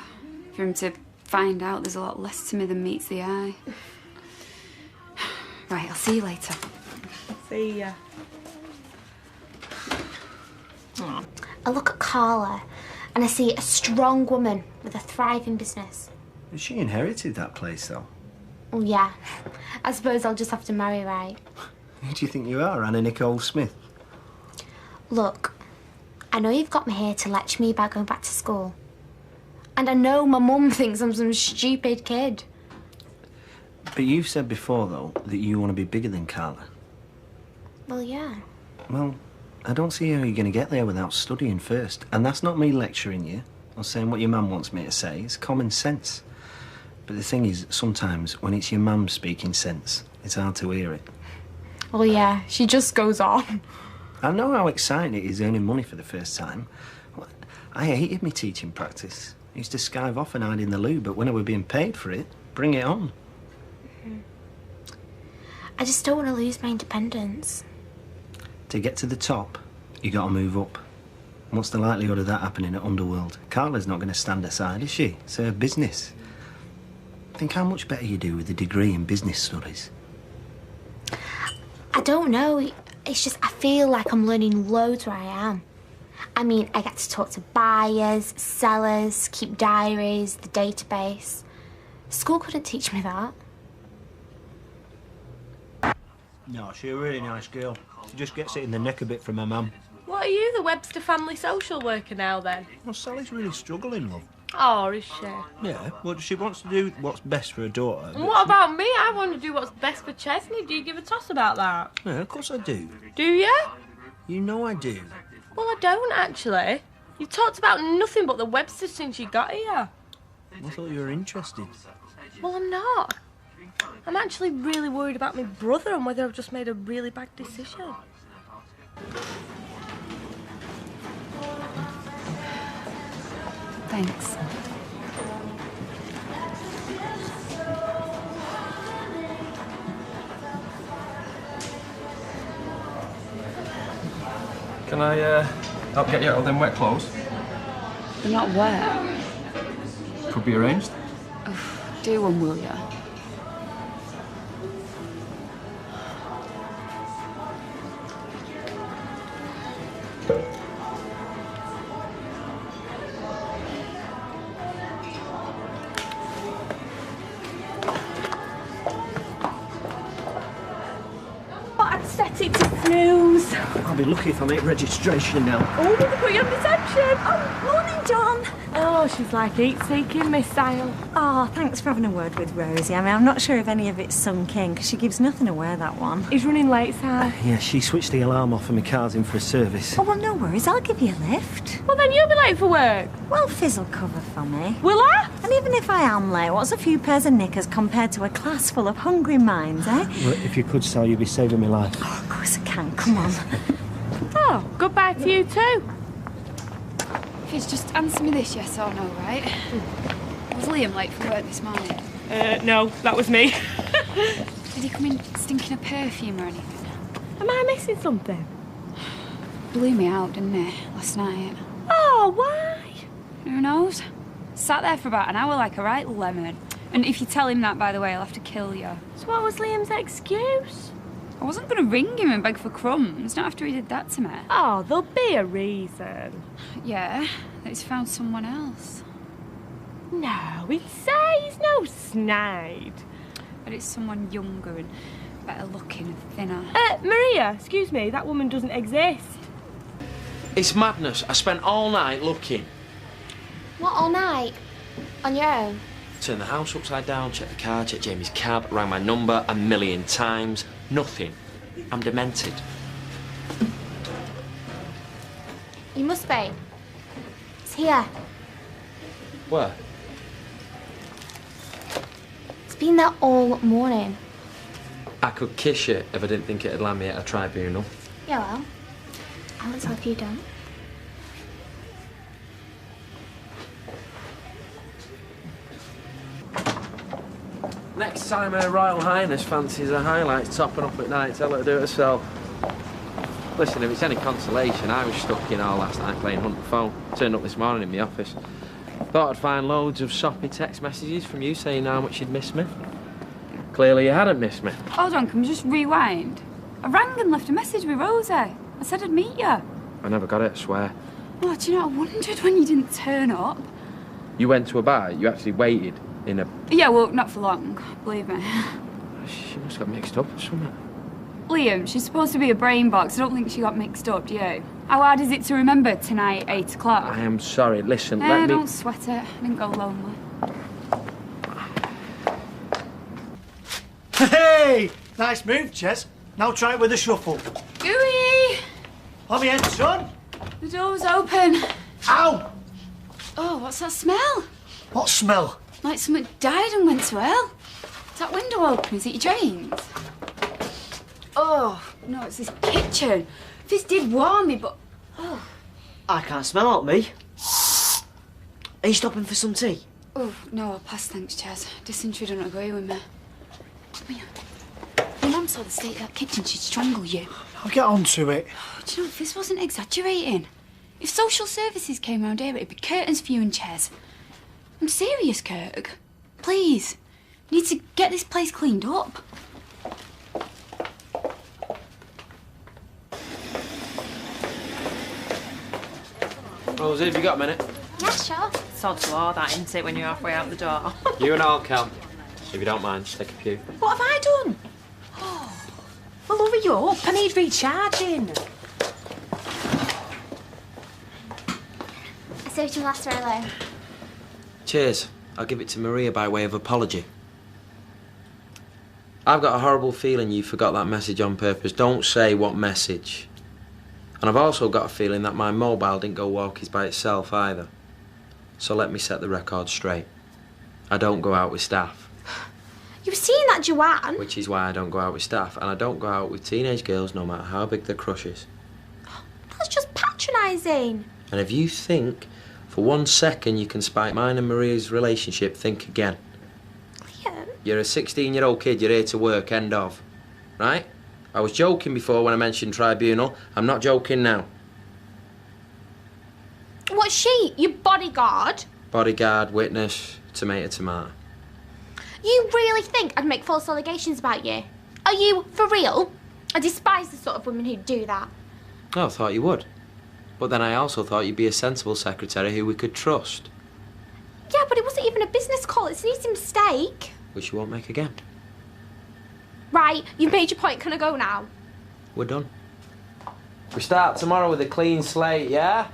For him to find out there's a lot less to me than meets the eye. Right, I'll see you later.
See ya.
I look at Carla and I see a strong woman with a thriving business.
She inherited that place, though.
Oh, yeah. I suppose I'll just have to marry right.
Who do you think you are, Anna Nicole Smith?
Look, I know you've got me here to lecture me about going back to school. And I know my mum thinks I'm some stupid kid.
But you've said before, though, that you want to be bigger than Carla.
Well, yeah.
Well, I don't see how you're going to get there without studying first. And that's not me lecturing you or saying what your mum wants me to say. It's common sense. But the thing is, sometimes when it's your mum speaking sense, it's hard to hear it.
Well, yeah, she just goes on.
I know how exciting it is earning money for the first time. I hated me teaching practice. I used to skive off and hide in the loo, but when I were being paid for it, bring it on.
I just don't want to lose my independence.
To get to the top, you got to move up. What's the likelihood of that happening at Underworld? Carla's not going to stand aside, is she? It's her business. Think how much better you do with a degree in business studies.
I don't know. It's just I feel like I'm learning loads where I am. I mean, I get to talk to buyers, sellers, keep diaries, the database. School couldn't teach me that.
No, she's a really nice girl. She just gets it in the neck a bit from her mum.
What are you, the Webster family social worker now, then?
Well, Sally's really struggling, love.
Oh, is she?
Yeah, well, she wants to do what's best for her daughter.
And what about me? I want to do what's best for Chesney. Do you give a toss about that?
Yeah, of course I do.
Do you?
You know I do.
Well, I don't, actually. You've talked about nothing but the Websters since you got here.
I thought you were interested.
Well, I'm not. I'm actually really worried about my brother and whether I've just made a really bad decision.
Thanks.
Can I help get you out of them wet clothes?
They're not wet.
Could be arranged.
Do one, will ya?
I'd set it to snooze.
I'll be lucky if I make registration now.
Oh, they put you on detention.
Oh, morning, John.
Oh, she's like heat-seeking, Miss Sale.
Oh, thanks for having a word with Rosie. I mean, I'm not sure if any of it's sunk in, because she gives nothing away, that one.
He's running late, Sal.
Yeah, she switched the alarm off and my car's in for a service.
Oh, well, no worries. I'll give you a lift.
Well, then you'll be late for work.
Well, Fizz will cover for me.
Will I?
And even if I am late, what's a few pairs of knickers compared to a class full of hungry minds, eh?
Well, if you could, Sal, you'd be saving my life.
Oh, of course I can. Come on.
Oh, goodbye to you too.
Fizz, just answer me this, yes or no, right? Was Liam late for work this morning?
No, that was me.
Did he come in stinking of perfume or anything?
Am I missing something?
Blew me out, didn't he, last night?
Oh, why?
Who knows? Sat there for about an hour like a right lemon. And if you tell him that, by the way, I'll have to kill you.
So what was Liam's excuse?
I wasn't going to ring him and beg for crumbs, not after he did that to me.
Oh, there'll be a reason.
Yeah, that he's found someone else.
No, he'd say he's no snide.
But it's someone younger and better looking and thinner.
Maria, excuse me, that woman doesn't exist.
It's madness. I spent all night looking.
What, all night? On your own?
Turned the house upside down, checked the car, checked Jamie's cab, rang my number 1,000,000 times. Nothing. I'm demented.
You must be. It's here.
Where?
It's been there all morning.
I could kiss you if I didn't think it'd land me at a tribunal.
Yeah, well, I won't tell if you don't.
Next time Her Royal Highness fancies her highlights topping up at night, tell her to do it herself. Listen, if it's any consolation, I was stuck in all last night playing Hunt the Phone. Turned up this morning in my office. Thought I'd find loads of soppy text messages from you saying how much you'd missed me. Clearly you hadn't missed me.
Hold on, can we just rewind? I rang and left a message with Rosie. I said I'd meet you.
I never got it, I swear.
Oh, do you know, I wondered when you didn't turn up.
You went to a bar, you actually waited in a...
Yeah, well, not for long, believe me.
She must have got mixed up or something.
Liam, she's supposed to be a brain box. I don't think she got mixed up, do you? How hard is it to remember tonight, 8 o'clock?
I am sorry, listen, let me...
Don't sweat it. I didn't go lonely.
Hey! Nice move, Ches. Now try it with a shuffle.
Gooey!
On your head, son.
The door's open.
Ow!
Oh, what's that smell?
What smell?
Like someone died and went to hell. Is that window open? Is it your drains? Oh, no, it's this kitchen. This did warm me, but... Oh.
I can't smell out me. Are you stopping for some tea?
Oh, no, I'll pass, thanks, Chaz. Dysentery don't agree with me. Come here. Your mum saw the state of that kitchen, she'd strangle you.
I'll get on to it.
Oh, do you know, this wasn't exaggerating. If social services came round here, it'd be curtains for you and Ches. I'm serious, Kirk. Please. Need to get this place cleaned up.
Rosie, have you got a minute?
Yeah, sure.
Sod's law, that, isn't it, when you're halfway out the door?
You and I'll count. If you don't mind, just take a pew.
What have I done? Oh, well, hurry up. I need recharging.
I saved you last hello.
Cheers. I'll give it to Maria by way of apology. I've got a horrible feeling you forgot that message on purpose. Don't say what message. And I've also got a feeling that my mobile didn't go walkies by itself either. So let me set the record straight. I don't go out with staff.
You've seen that, Joanne.
Which is why I don't go out with staff. And I don't go out with teenage girls no matter how big their crush is.
That's just patronising.
And if you think for 1 second you can spite mine and Maria's relationship, think again.
Yeah.
You're a 16-year-old kid, you're here to work, end of. Right? I was joking before when I mentioned tribunal. I'm not joking now.
What's she? Your bodyguard?
Bodyguard, witness, tomato.
You really think I'd make false allegations about you? Are you for real? I despise the sort of women who do that.
Oh, I thought you would. But then I also thought you'd be a sensible secretary who we could trust.
Yeah, but it wasn't even a business call. It's an easy mistake.
Which you won't make again.
Right, you've made your point. Can I go now?
We're done. We start tomorrow with a clean slate, yeah?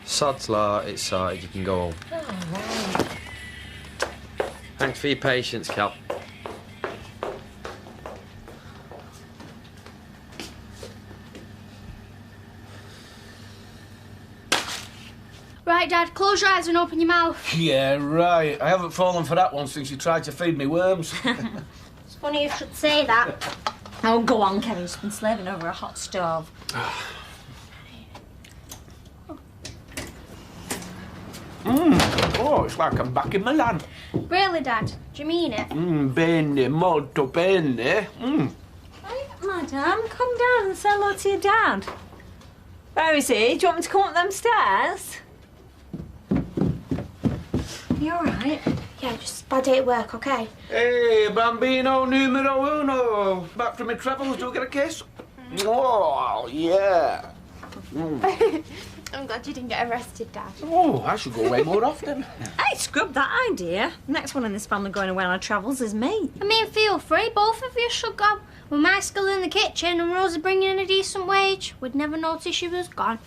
Sod's law, it's sorted. You can go home.
Oh, right.
Thanks for your patience, Cal.
Right, Dad, close your eyes and open your mouth.
Yeah, right. I haven't fallen for that one since you tried to feed me worms.
It's funny you should say that.
Oh, go on, Kevin. You've been slaving over a hot stove.
Oh, it's like I'm back in Milan.
Really, Dad? Do you mean it?
Bene, molto bene.
Right, madam, come down and say hello to your dad. Where is he? Do you want me to come up them stairs? You all right?
Yeah, just bad day at work, okay?
Hey, bambino numero uno. Back from my travels, do I get a kiss? Oh, yeah.
I'm glad you didn't get arrested, Dad.
Oh, I should go away more often.
Hey, scrub that idea. Next one in this family going away on our travels is me.
I mean, feel free. Both of you should go. With my skill in the kitchen and Rosie bringing in a decent wage, we'd never notice she was gone.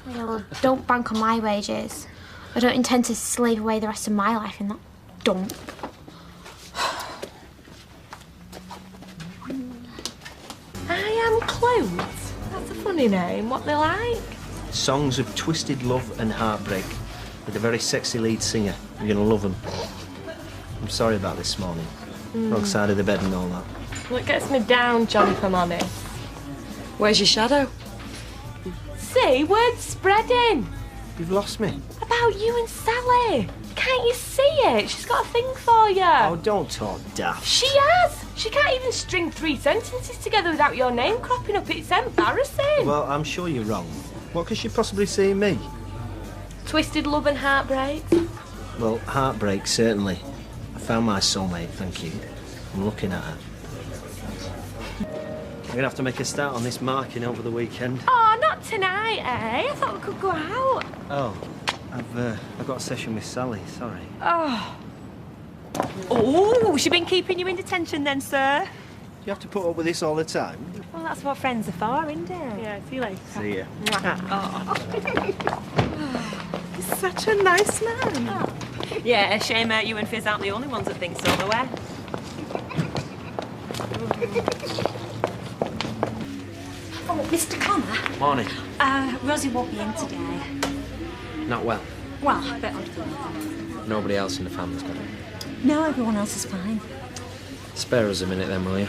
Yeah, well, don't bank on my wages. I don't intend to slave away the rest of my life in that dump.
I Am Clothes? That's a funny name. What they like?
Songs of twisted love and heartbreak with a very sexy lead singer. You're going to love them. I'm sorry about this morning. Wrong side of the bed and all that.
What gets me down, John, if I'm honest?
Where's your shadow?
See, word's spreading.
You've lost me.
About you and Sally. Can't you see it? She's got a thing for you.
Oh, don't talk daft.
She has. She can't even string 3 sentences together without your name cropping up. It's embarrassing.
Well, I'm sure you're wrong. What could she possibly see in me?
Twisted love and heartbreak.
Well, heartbreak, certainly. I found my soulmate, thank you. I'm looking at her. I'm going to have to make a start on this marking over the weekend.
Oh, not tonight, eh? I thought we could go out.
Oh, I've got a session with Sally, sorry.
Oh. Oh, she been keeping you in detention then, sir?
You have to put up with this all the time.
Well, that's what friends are for, isn't it?
Yeah, see you later.
See ya.
He's such a nice man.
Oh. Yeah, a shame you and Fizz aren't the only ones that think so, though, eh?
Oh, Mr. Connor.
Morning.
Rosie won't be in today.
Not well.
Well, a bit under.
Nobody else in the family's got it.
No, everyone else is fine.
Spare us a minute then, will you?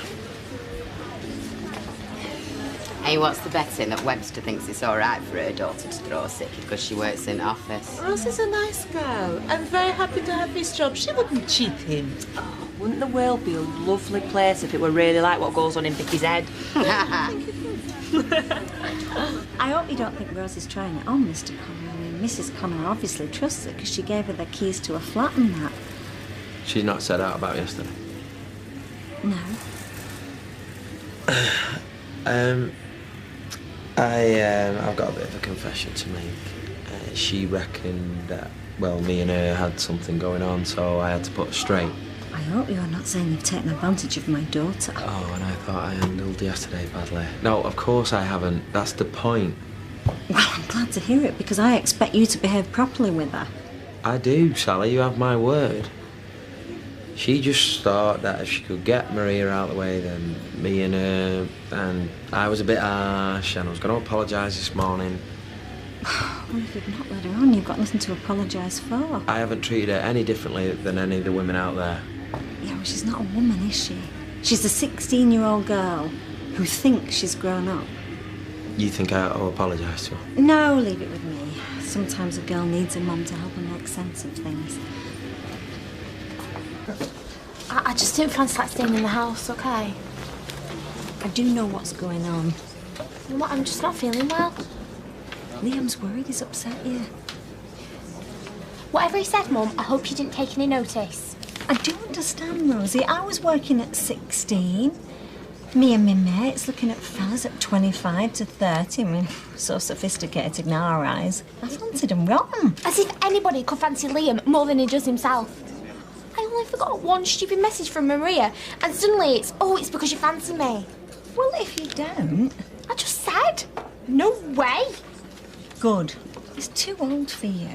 Hey, what's the betting that Webster thinks it's all right for her daughter to throw sick because she works in office?
Rosie's a nice girl. I'm very happy to have this job. She wouldn't cheat him.
Oh, wouldn't the world be a lovely place if it were really like what goes on in Vicky's head?
I hope you don't think Rosie's trying it on, Mr. Connor. I mean, Mrs. Connor obviously trusts her because she gave her the keys to a flat and that.
She's not said out about yesterday.
No.
I've got a bit of a confession to make. She reckoned that, well, me and her had something going on, so I had to put her straight.
I hope you're not saying you've taken advantage of my daughter.
Oh, and I thought I handled yesterday badly. No, of course I haven't. That's the point.
Well, I'm glad to hear it because I expect you to behave properly with her.
I do, Sally. You have my word. She just thought that if she could get Maria out of the way, then me and her, and I was a bit harsh, and I was going to apologise this morning.
Well, if you've not let her on, you've got nothing to apologise for.
I haven't treated her any differently than any of the women out there.
Yeah, well, she's not a woman, is she? She's a 16-year-old girl who thinks she's grown up.
You think I ought to apologise to her?
No, leave it with me. Sometimes a girl needs a mum to help her make sense of things.
I just don't fancy like staying in the house, okay?
I do know what's going on.
What, I'm just not feeling well.
Liam's worried he's upset you.
Whatever he said, Mum, I hope you didn't take any notice.
I do understand, Rosie. I was working at 16. Me and my mates looking at fellas at 25 to 30. I mean, so sophisticated in our eyes. I fancied him wrong.
As if anybody could fancy Liam more than he does himself. I only forgot one stupid message from Maria, and suddenly it's because you fancy me.
Well, if you don't...
I just said. No way.
Good. He's too old for you.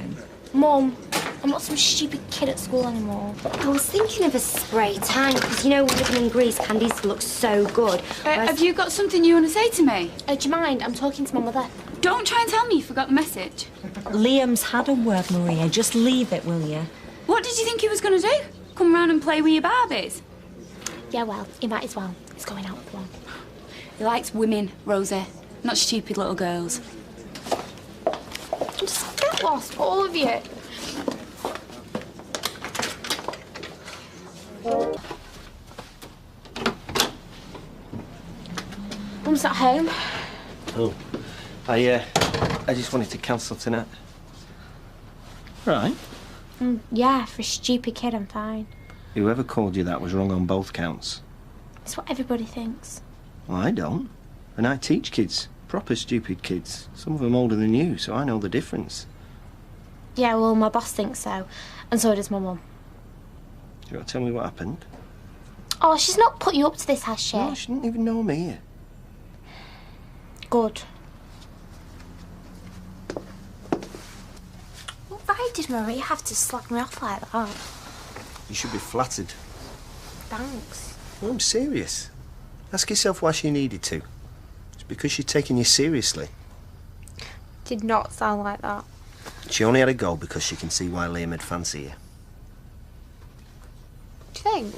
Mum, I'm not some stupid kid at school anymore.
I was thinking of a spray tan, because you know, living in Greece, candy used to look so good.
Have you got something you want to say to me?
Do you mind? I'm talking to my mother.
Don't try and tell me you forgot the message.
Liam's had a word, Maria. Just leave it, will you?
What did you think he was going to do? Come round and play with your Barbies?
Yeah, well, he might as well. He's going out with one.
He likes women, Rosie, not stupid little girls.
Just get lost, all of you. Mum's at home.
Oh, I just wanted to cancel tonight. Right.
Yeah, for a stupid kid, I'm fine.
Whoever called you that was wrong on both counts.
It's what everybody thinks.
Well, I don't. And I teach kids. Proper stupid kids. Some of them older than you, so I know the difference.
Yeah, well, my boss thinks so. And so does my mum.
You want to tell me what happened?
Oh, she's not put you up to this, has she?
No, she didn't even know me.
Good. Why did Maria have to slag me off like that?
You should be flattered.
Thanks.
Well, I'm serious. Ask yourself why she needed to. It's because she's taking you seriously.
Did not sound like that.
She only had a go because she can see why Liam would fancy you.
Do you think?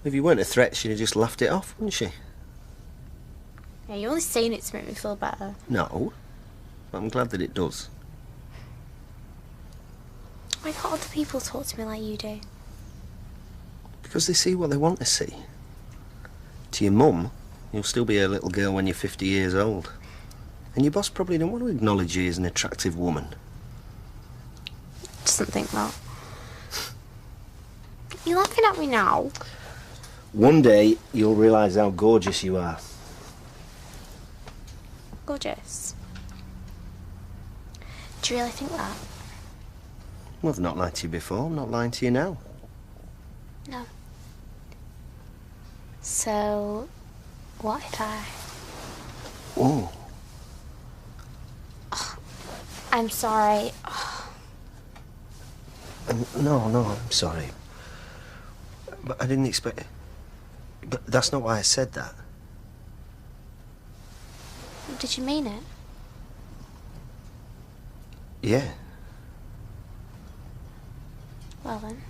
If you weren't a threat, she'd have just laughed it off, wouldn't she?
Yeah, you're only saying it to make me feel better.
No. But I'm glad that it does.
Why can't other people talk to me like you do?
Because they see what they want to see. To your mum, you'll still be a little girl when you're 50 years old. And your boss probably don't want to acknowledge you as an attractive woman.
Doesn't think that. You're laughing at me now.
One day, you'll realise how gorgeous you are.
Gorgeous. Do you really think that?
Well, I've not lied to you before. I'm not lying to you now.
No. So, what if I...
Oh.
I'm sorry.
No, I'm sorry. But I didn't expect... But that's not why I said that.
Did you mean it?
Yeah.
Well then.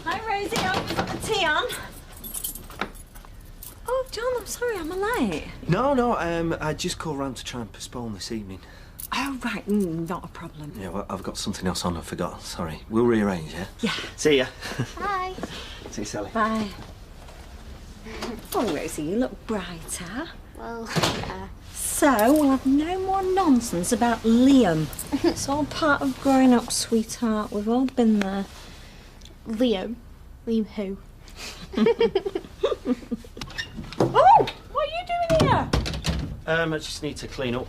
Hi, Rosie. I'll put the tea on. Oh, John, I'm sorry, I'm late.
No, I just called round to try and postpone this evening.
Oh, right, not a problem.
Yeah, well, I've got something else on I forgot. Sorry. We'll rearrange, yeah?
Yeah.
See ya.
Bye.
See you, Sally.
Bye. Oh, Rosie, you look brighter.
Well, yeah.
So, we'll have no more nonsense about Liam. It's all part of growing up, sweetheart. We've all been there.
Liam? Liam who?
Oh! What are you doing here?
I just need to clean up.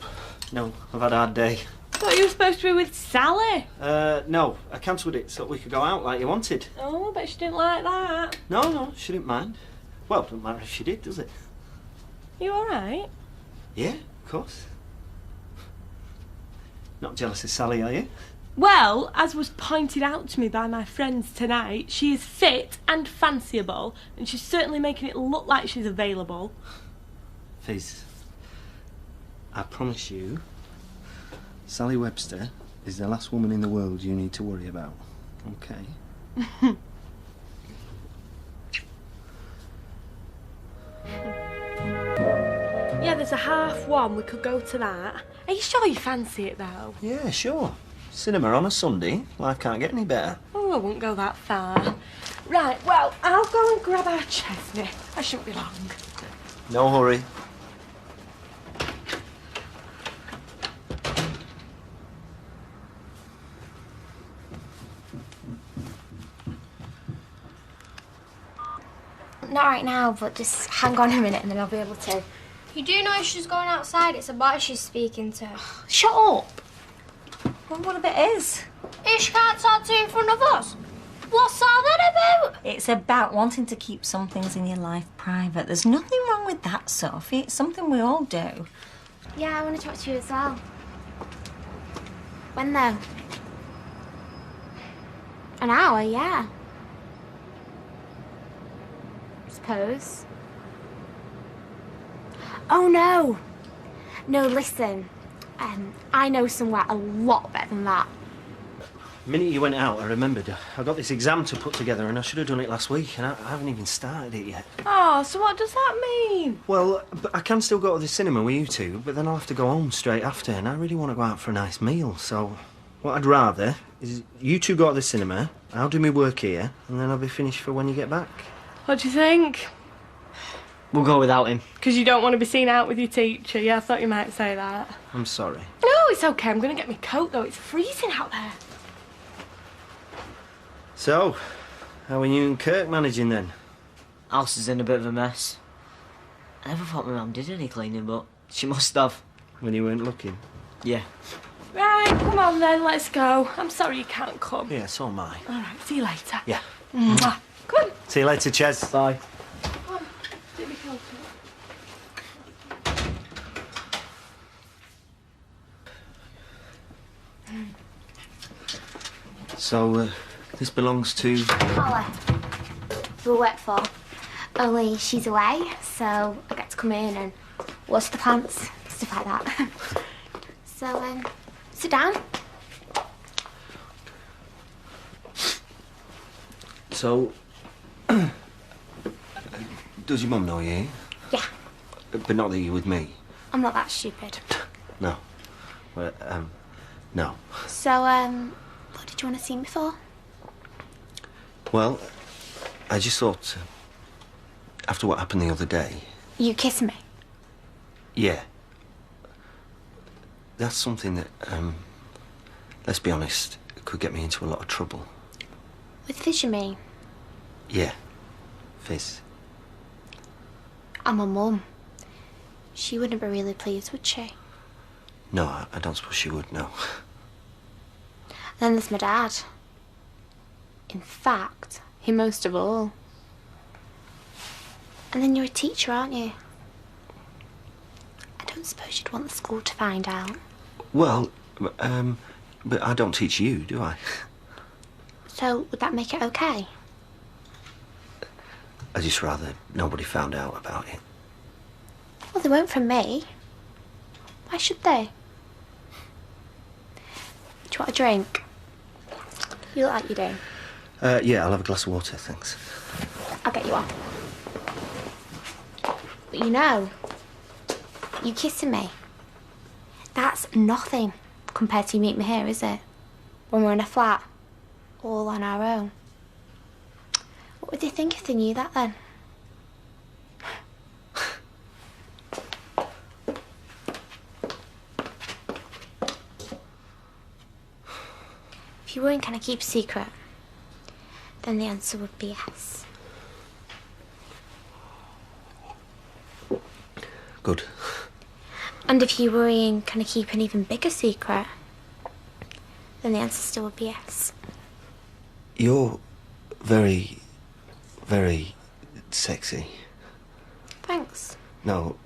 No, I've had a hard day.
I thought you were supposed to be with Sally.
No, I cancelled it so we could go out like you wanted.
Oh, I bet she didn't like that.
No, she didn't mind. Well, it doesn't matter if she did, does it?
You alright?
Yeah, of course. Not jealous of Sally, are you?
Well, as was pointed out to me by my friends tonight, she is fit and fanciable, and she's certainly making it look like she's available.
Fizz, I promise you, Sally Webster is the last woman in the world you need to worry about. Okay?
Yeah, there's a 1:30. We could go to that. Are you sure you fancy it, though?
Yeah, sure. Cinema on a Sunday. Life can't get any better.
Oh, I wouldn't go that far. Right, well, I'll go and grab our Chesney. I shouldn't be long.
No hurry.
Not right now, but just hang on a minute and then I'll be able to. You do know she's going outside. It's a boy she's speaking to.
Shut up. Well, what if it is?
If she can't talk to you in front of us. What's all that about?
It's about wanting to keep some things in your life private. There's nothing wrong with that, Sophie. It's something we all do.
Yeah, I want to talk to you as well. When though? An hour, yeah. Suppose. Oh no! No, listen. I know somewhere a lot better than that.
The minute you went out, I remembered. I got this exam to put together and I should have done it last week and I haven't even started it yet.
Oh, so what does that mean?
Well, but I can still go to the cinema with you two, but then I'll have to go home straight after and I really want to go out for a nice meal, so what I'd rather is you two go to the cinema, I'll do my work here, and then I'll be finished for when you get back.
What do you think?
We'll go without him.
Because you don't want to be seen out with your teacher. Yeah, I thought you might say that.
I'm sorry.
No, it's okay. I'm going to get my coat, though. It's freezing out there.
So, how are you and Kirk managing then?
House is in a bit of a mess. I never thought my mum did any cleaning, but she must have.
When you weren't looking?
Yeah.
Right, come on then, let's go. I'm sorry you can't come.
Yeah, so am I.
All right, see you later.
Yeah.
Mwah. Come on.
See you later, Ches.
Bye.
Come on. Take my coat off.
So, this belongs to...
Paula. We'll work for. Only she's away, so I get to come in and wash the pants, stuff like that. So, sit down.
So, does your mum know you?
Yeah.
But not that you're with me?
I'm not that stupid.
No. Well, no.
So, what did you want to see me for?
Well, I just thought, after what happened the other day...
You kiss me?
Yeah. That's something that, let's be honest, could get me into a lot of trouble.
With Fizz, you mean?
Yeah. Fizz.
I'm a mum. She wouldn't be really pleased, would she?
No, I don't suppose she would, no.
Then there's my dad. In fact, him most of all. And then you're a teacher, aren't you? I don't suppose you'd want the school to find out.
Well, but I don't teach you, do I?
So, would that make it okay?
I just rather nobody found out about it.
Well, they won't from me. Why should they? Do you want a drink? You look like you do.
Yeah, I'll have a glass of water, thanks.
I'll get you one. But you know, you kissing me, that's nothing compared to you meeting me here, is it? When we're in a flat, all on our own. What would they think if they knew that then? If you weren't going to keep a secret, then the answer would be yes.
Good.
And if you were going to keep an even bigger secret, then the answer still would be yes.
You're very, very sexy.
Thanks.
No,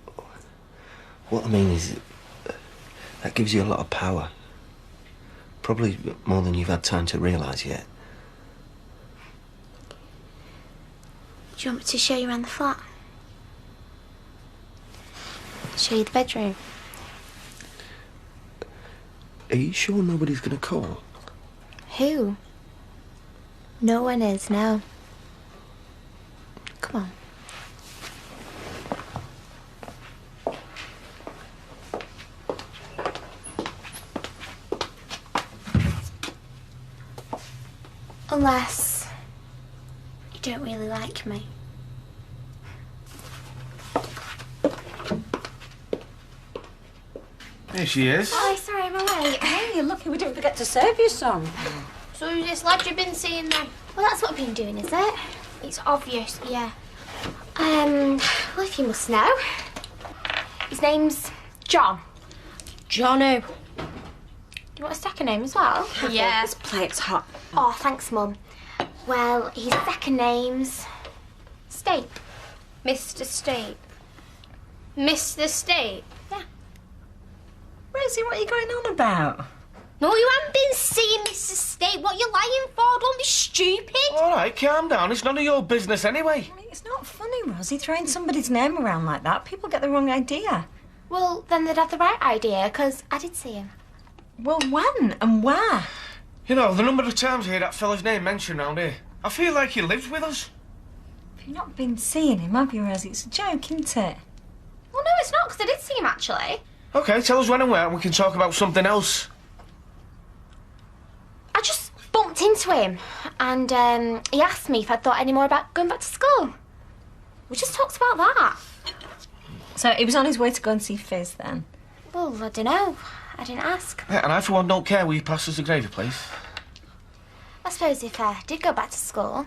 what I mean is that gives you a lot of power. Probably more than you've had time to realise yet.
Do you want me to show you around the flat? Show you the bedroom?
Are you sure nobody's going to call?
Who? No one is, no. Come on. Unless you don't really like me.
Here she is.
Oh, sorry, I'm late.
Hey, you're lucky we didn't forget to serve you some.
So this lad you've been seeing then? Well, that's what I've been doing, is it? It's obvious, yeah. Well, if you must know. His name's John.
John who?
Do you want a second name as well?
Yeah. This plate's hot.
Oh, thanks, Mum. Well, his second name's Stape. Mr. Stape. Mr. Stape? Yeah.
Rosie, what are you going on about?
No, you haven't been seeing Mr. Stape. What you lying for? Don't be stupid.
All right, calm down. It's none of your business anyway.
I mean, it's not funny, Rosie, throwing somebody's name around like that. People get the wrong idea.
Well, then they'd have the right idea, because I did see him.
Well, when and where?
You know, the number of times I hear that fella's name mentioned round here, I feel like he lives with us.
You've not been seeing him, have you, Rosie? It's a joke, isn't it?
Well, no, it's not, because I did see him, actually.
OK, tell us when and where, and we can talk about something else.
I just bumped into him, and he asked me if I'd thought any more about going back to school. We just talked about that.
So he was on his way to go and see Fizz, then?
Well, I don't know. I didn't ask.
Yeah, and I, for one, don't care where you pass us the gravy, please.
I suppose if I did go back to school,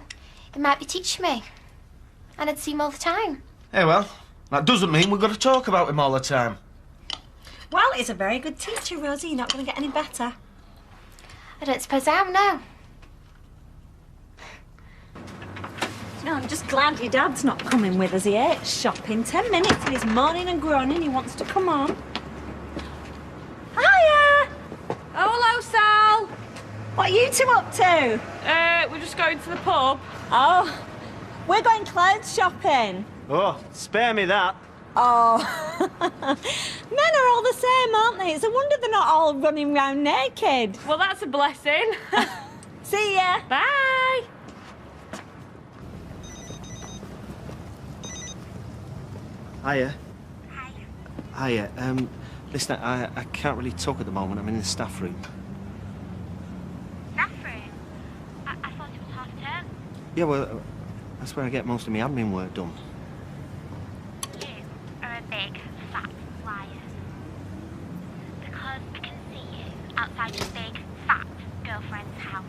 it might be teaching me. And I'd see him all the time.
Yeah, well, that doesn't mean we've got to talk about him all the time.
Well, he's a very good teacher, Rosie. You're not going to get any better.
I don't suppose I am, no.
No, I'm just glad your dad's not coming with us here. It's shopping. 10 minutes and he's moaning and groaning. He wants to come on. Hiya!
Oh, hello, Sal.
What are you two up to?
We're just going to the pub.
Oh, we're going clothes shopping.
Oh, spare me that.
Oh, men are all the same, aren't they? It's a wonder they're not all running round naked.
Well, that's a blessing.
See ya.
Bye.
Hiya. Hiya. Listen, I can't really talk at the moment. I'm in the staff room.
Staff room? I thought it was half term.
Yeah, well, that's where I get most of my admin work done.
You are a big, fat liar. Because I can see you outside your big, fat girlfriend's house.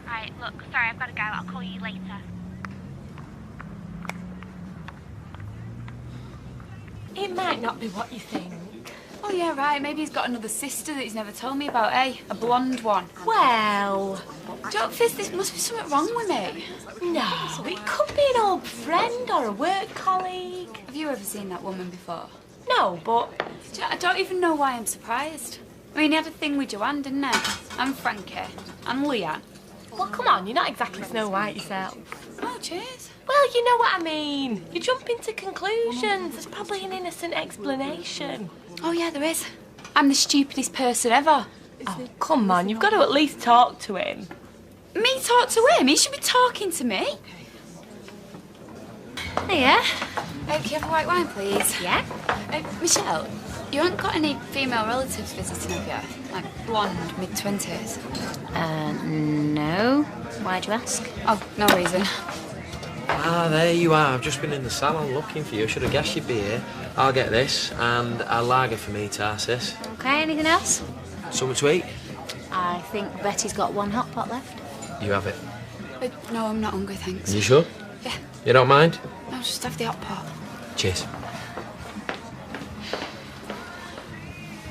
Right, look, sorry, I've got to go. I'll call you later.
It might not be what you think.
Oh, yeah, right. Maybe he's got another sister that he's never told me about, eh? A blonde one.
Well...
Don't Fizz, there must be something wrong with me.
No, it could be an old friend or a work colleague.
Have you ever seen that woman before?
No, but...
I don't even know why I'm surprised. I mean, he had a thing with Joanne, didn't he? And Frankie. And Leanne.
Well, come on, you're not exactly Snow White yourself.
Oh, cheers.
Well, you know what I mean. You jump into conclusions. There's probably an innocent explanation.
Oh, yeah, there is. I'm the stupidest person ever.
Oh, come on, you've got to at least talk to him.
Me talk to him? He should be talking to me.
Hiya.
Can you have a white wine, please?
Yeah?
Michelle, you haven't got any female relatives visiting, have you? Like blonde, mid-20s?
No. Why'd you ask?
Oh, no reason.
Ah, there you are. I've just been in the salon looking for you. Should have guessed you'd be here. I'll get this and a lager for me, sis.
Okay, anything else?
Something to eat?
I think Betty's got one hot pot left.
You have it.
No, I'm not hungry, thanks.
You sure?
Yeah.
You don't mind?
No, just have the hot pot.
Cheers.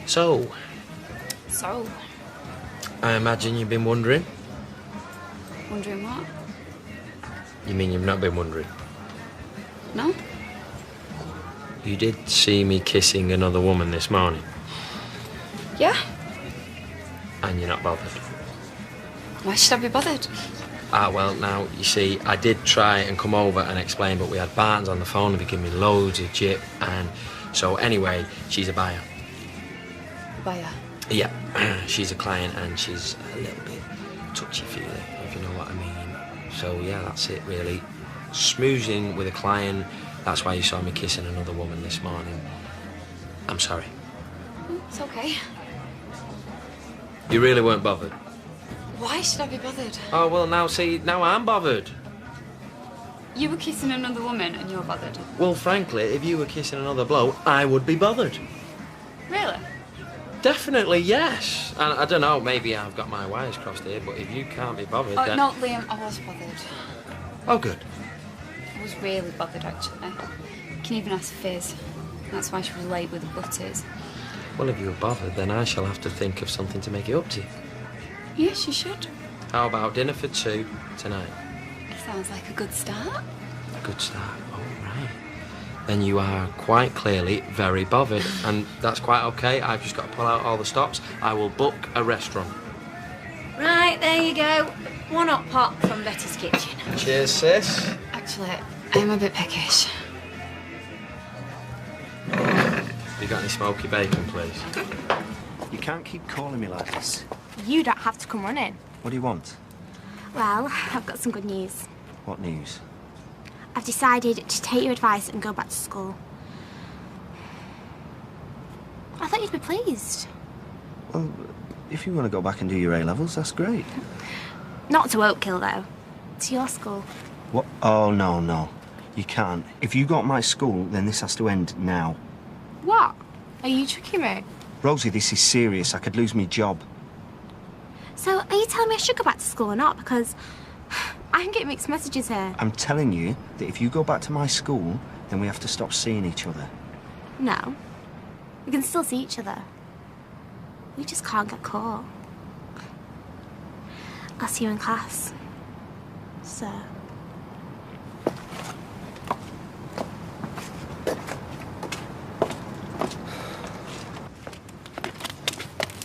So, I imagine you've been wondering?
Wondering what?
You mean you've not been wondering?
No?
You did see me kissing another woman this morning,
Yeah?
and you're not bothered.
Why should I be bothered?
Ah, well, now, you see, I did try and come over and explain, but we had Barnes on the phone and he gave me loads of jip, and so anyway, she's a buyer.
Buyer?
Yeah, she's a client and she's a little bit touchy-feely, if you know what I mean. So, yeah, that's it, really. Smoozing with a client, that's why you saw me kissing another woman this morning. I'm sorry.
It's okay.
You really weren't bothered?
Why should I be bothered?
Oh, well, now, see, now I'm bothered.
You were kissing another woman and you're bothered?
Well, frankly, if you were kissing another bloke, I would be bothered.
Really?
Definitely, yes. And I don't know, maybe I've got my wires crossed here, but if you can't be bothered,
Oh,
then...
no, Liam, I was bothered.
Oh, good.
I was really bothered, actually. You can even ask Fizz. That's why she was late with the butties.
Well, if you were bothered, then I shall have to think of something to make it up to you.
Yes, you should.
How about dinner for 2 tonight?
Sounds like a good start.
Good start. All right. Then you are quite clearly very bothered, and that's quite okay. I've just got to pull out all the stops. I will book a restaurant.
Right, there you go. One hot pot from Betty's kitchen.
Cheers, sis.
Actually, I'm a bit peckish.
You got any smoky bacon, please?
You can't keep calling me like this.
You don't have to come running.
What do you want?
Well, I've got some good news.
What news?
I've decided to take your advice and go back to school. I thought you'd be pleased.
Well, if you want to go back and do your A-levels, that's great.
Not to Oakhill, though. To your school.
What? Oh, no. You can't. If you got my school, then this has to end now.
What? Are you tricking me?
Rosie, this is serious. I could lose my job.
So, are you telling me I should go back to school or not? Because I can get mixed messages here.
I'm telling you that if you go back to my school, then we have to stop seeing each other.
No. We can still see each other. We just can't get caught. I'll see you in class, sir.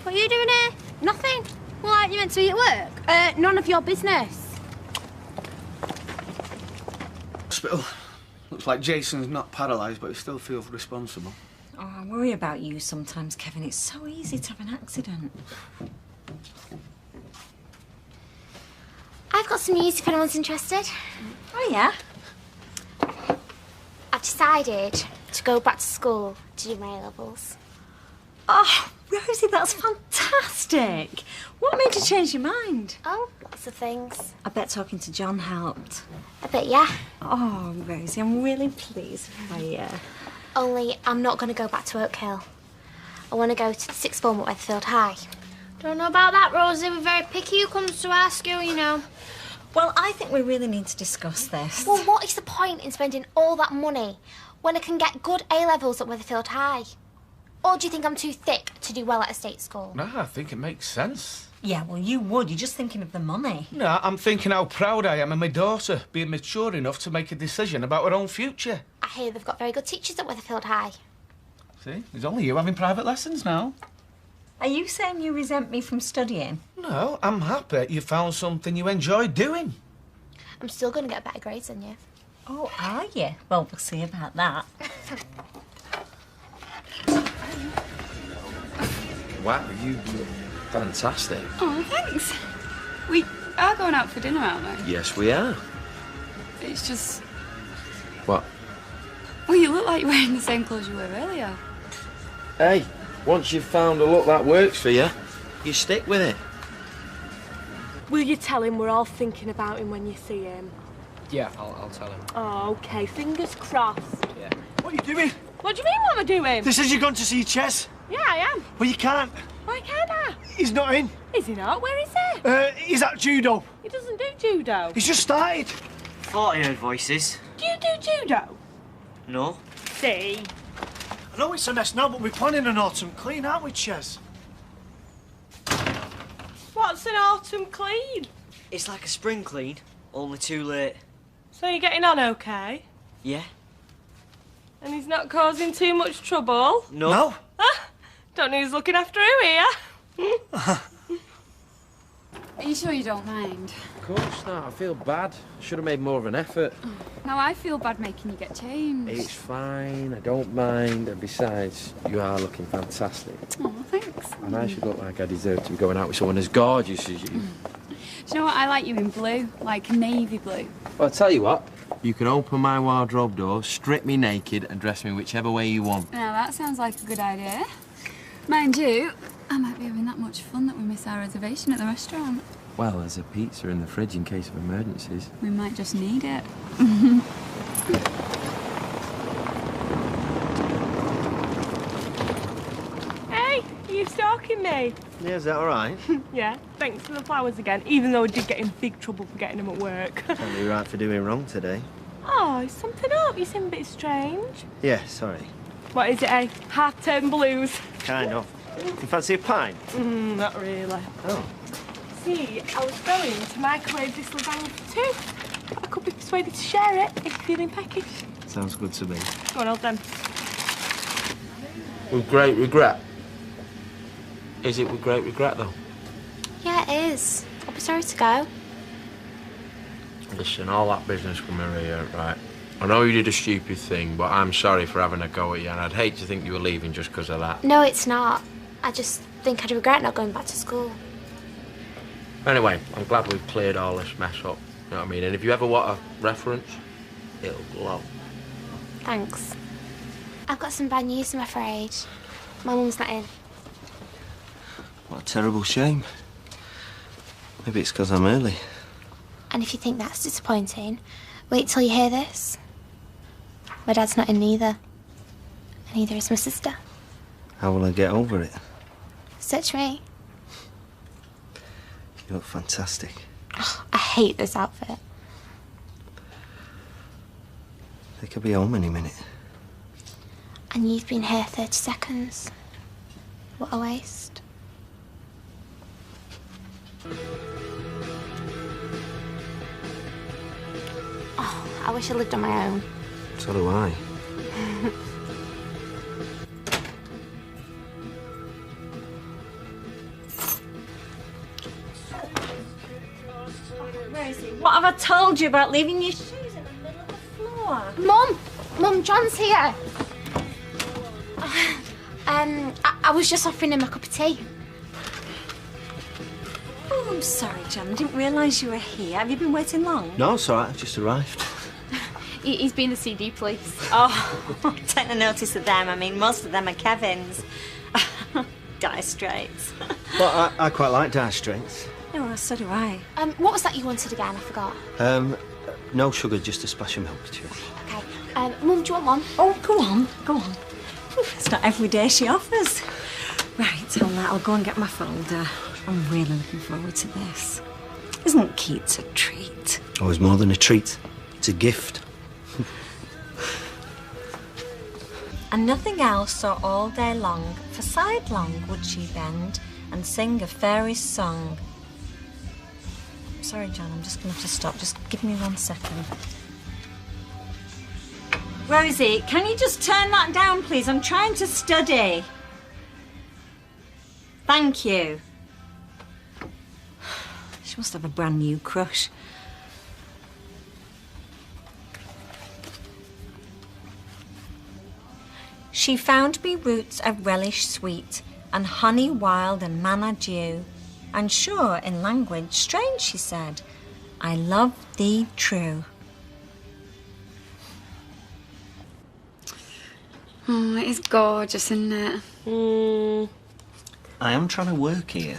What are you doing here? Nothing. Well, aren't you meant to be at work? None of your business.
Hospital. Looks like Jason's not paralysed, but he still feels responsible.
Oh, I worry about you sometimes, Kevin. It's so easy to have an accident.
I've got some news if anyone's interested.
Oh, yeah?
I've decided to go back to school to do my A-levels.
Oh, Rosie, that's fantastic. What made you change your mind?
Oh, lots of things.
I bet talking to John helped.
I bet, yeah.
Oh, Rosie, I'm really pleased for you.
Only I'm not going to go back to Oakhill. I want to go to the sixth form at Weatherfield High. Don't know about that, Rosie. We're very picky who comes to our school, you know.
Well, I think we really need to discuss this.
Well, what is the point in spending all that money when I can get good A-levels at Witherfield High? Or do you think I'm too thick to do well at a state school?
No, I think it makes sense.
Yeah, well, you would. You're just thinking of the money.
No, I'm thinking how proud I am of my daughter being mature enough to make a decision about her own future.
I hear they've got very good teachers at Witherfield High.
See, there's only you having private lessons now.
Are you saying you resent me from studying?
No, I'm happy you found something you enjoy doing.
I'm still going to get better grades than you.
Oh, are you? Well, we'll see about that.
Wow, you look fantastic.
Oh, thanks. We are going out for dinner, aren't we?
Yes, we are.
It's just...
What?
Well, you look like you're wearing the same clothes you wore earlier.
Hey, once you've found a look that works for you, you stick with it.
Will you tell him we're all thinking about him when you see him?
Yeah, I'll tell him.
Oh, OK. Fingers crossed.
Yeah.
What are you doing?
What do you mean, what am I doing?
They said you're going to see Ches.
Yeah, I am.
Well, you can't.
Why can't I?
He's not in.
Is he not? Where is he?
He's at judo.
He doesn't do judo.
He's just started.
Thought I heard voices.
Do you do judo?
No.
See?
I know it's a mess now, but we're planning an autumn clean, aren't we, Ches?
What's an autumn clean?
It's like a spring clean, only too late.
So you're getting on OK?
Yeah?
And he's not causing too much trouble?
No.
Don't know who's looking after who here.
Are you sure you don't mind?
Of course not. I feel bad. Should have made more of an effort.
Now I feel bad making you get changed.
It's fine. I don't mind. And besides, you are looking fantastic.
Oh, thanks.
And I should look like I deserve to be going out with someone as gorgeous as you.
Do you know what? I like you in blue, like navy blue.
Well, I'll tell you what. You can open my wardrobe door, strip me naked, and dress me whichever way you want.
Now that sounds like a good idea. Mind you, I might be having that much fun that we miss our reservation at the restaurant.
Well, there's a pizza in the fridge in case of emergencies.
We might just need it.
Hey, are you stalking me?
Yeah, is that all right?
Yeah, thanks for the flowers again, even though I did get in big trouble for getting them at work.
Can't be right for doing wrong today.
Oh, is something up? You seem a bit strange.
Yeah, sorry.
What is it, eh? Half-term blues?
Kind of. You fancy a pint?
Not really.
Oh.
See, I was going to microwave this lasagna for two. I could be persuaded to share it if you're feeling peckish.
Sounds good to me.
Go on, hold them.
With great regret. Is it with great regret, though?
Yeah, it is. I'll be sorry to go.
Listen, all that business with Maria, right? I know you did a stupid thing, but I'm sorry for having a go at you, and I'd hate to think you were leaving just because of that.
No, it's not. I just think I'd regret not going back to school.
Anyway, I'm glad we've cleared all this mess up. You know what I mean? And if you ever want a reference, it'll glow.
Thanks. I've got some bad news, I'm afraid. My mum's not in.
What a terrible shame. Maybe it's because I'm early.
And if you think that's disappointing, wait till you hear this. My dad's not in either. And neither is my sister.
How will I get over it?
Search me.
You look fantastic.
Oh, I hate this outfit.
They could be home any minute.
And you've been here 30 seconds. What a waste. Oh, I wish I lived on my own.
So do I.
Rosie, what have I told you about leaving your shoes in the middle of the floor?
Mum! Mum, John's here. I was just offering him a cup of tea.
Oh, I'm sorry, John. I didn't realise you were here. Have you been waiting long?
No, it's all right. I've just arrived.
He's been the CD police.
Oh, take no notice of them. I mean, most of them are Kevin's. Dire Straits.
But I quite like Dire Straits.
Oh, well, so do I.
What was that you wanted again? I forgot.
No sugar, just a splash of milk, Cheers.
Okay. Mum, do you want one?
Oh, go on, go on. It's not every day she offers. Right, I'll go and get my folder. I'm really looking forward to this. Isn't Keats a treat?
Oh, it's more than a treat. It's a gift.
and nothing else saw all day long, for sidelong would she bend and sing a fairy's song. Sorry, John, I'm just going to have to stop. Just give me 1 second. Rosie, can you just turn that down, please? I'm trying to study. Thank you. She must have a brand new crush. She found me roots of relish sweet, and honey wild and manna dew, and sure in language strange she said, I love thee true.
Oh, it is gorgeous, isn't it?
I am trying to work here.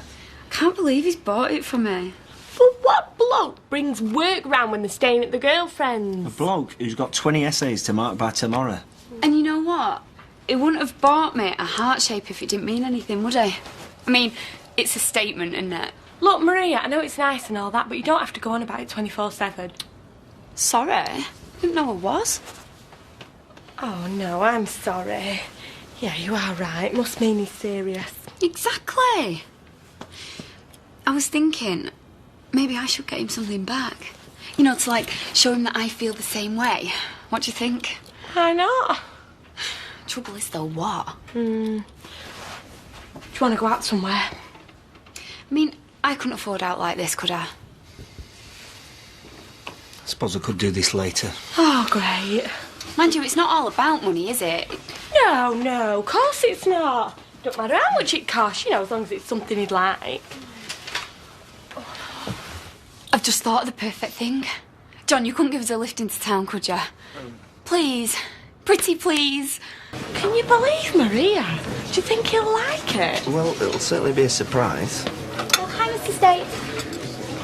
Can't believe he's bought it for me.
But what bloke brings work round when they're staying at the girlfriend's?
A bloke who's got 20 essays to mark by tomorrow.
And you know what? He wouldn't have bought me a heart shape if it didn't mean anything, would he? I mean, it's a statement, isn't it?
Look, Maria, I know it's nice and all that, but you don't have to go on about it 24/7.
Sorry? I didn't know I was.
Oh, no, I'm sorry. Yeah, you are right. Must mean he's serious.
Exactly. I was thinking, maybe I should get him something back. You know, to, like, show him that I feel the same way. What do you think?
Why not?
Trouble is, though, what?
Do you want to go out somewhere?
I mean, I couldn't afford out like this, could I?
I suppose I could do this later.
Oh, great.
Mind you, it's not all about money, is it?
No, of course it's not. Don't matter how much it costs, you know, as long as it's something he'd like.
I've just thought of the perfect thing. John, you couldn't give us a lift into town, could you? Please. Pretty please.
Can you believe Maria? Do you think he'll like it?
Well, it'll certainly be a surprise.
Oh, hi, Mr. Stape.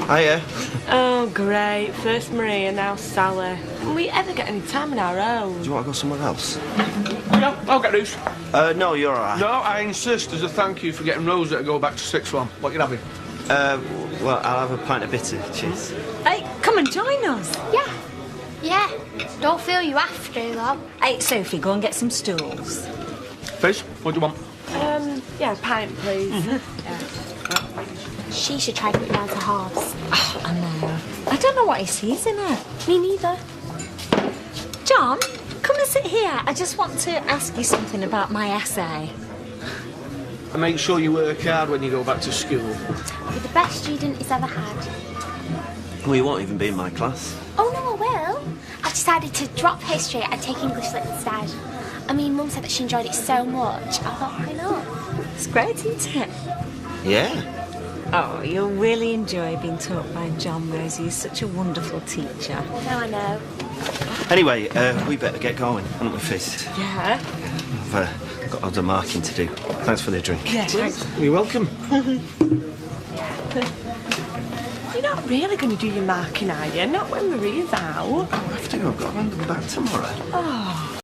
Hiya.
Oh, great. First Maria, now Sally. Will we ever get any time on our own?
Do you want to go somewhere else?
No, I'll get loose.
No, you're all right.
No, I insist as a thank you for getting Rosie to go back to sixth form. What you having?
Well, I'll have a pint of bitter. Cheers.
Hey, come and join us.
Yeah. Don't feel you have to, though.
Hey, Sophie, go and get some stools.
Fish, what do you want?
Yeah, pint, please.
She should try to put it down to halves.
Oh, I know. I don't know what he sees in it.
Me neither.
John, come and sit here. I just want to ask you something about my essay.
And make sure you work hard when you go back to school.
You're the best student he's ever had.
Well, you won't even be in my class.
Oh, no, I will. I've decided to drop history and take English lit instead. I mean, Mum said that she enjoyed it so much. I thought, why not?
It's great, isn't it?
Yeah.
Oh, you'll really enjoy being taught by John, Rosie. He's such a wonderful teacher.
Now I know.
Anyway, we better get going, haven't we, Fizz?
Yeah.
I've got other marking to do. Thanks for the drink.
Yeah, thanks.
You're welcome.
You're not really going to do your marking, are you? Not when Maria's out.
I have to. I've got to hand them back tomorrow.
Oh.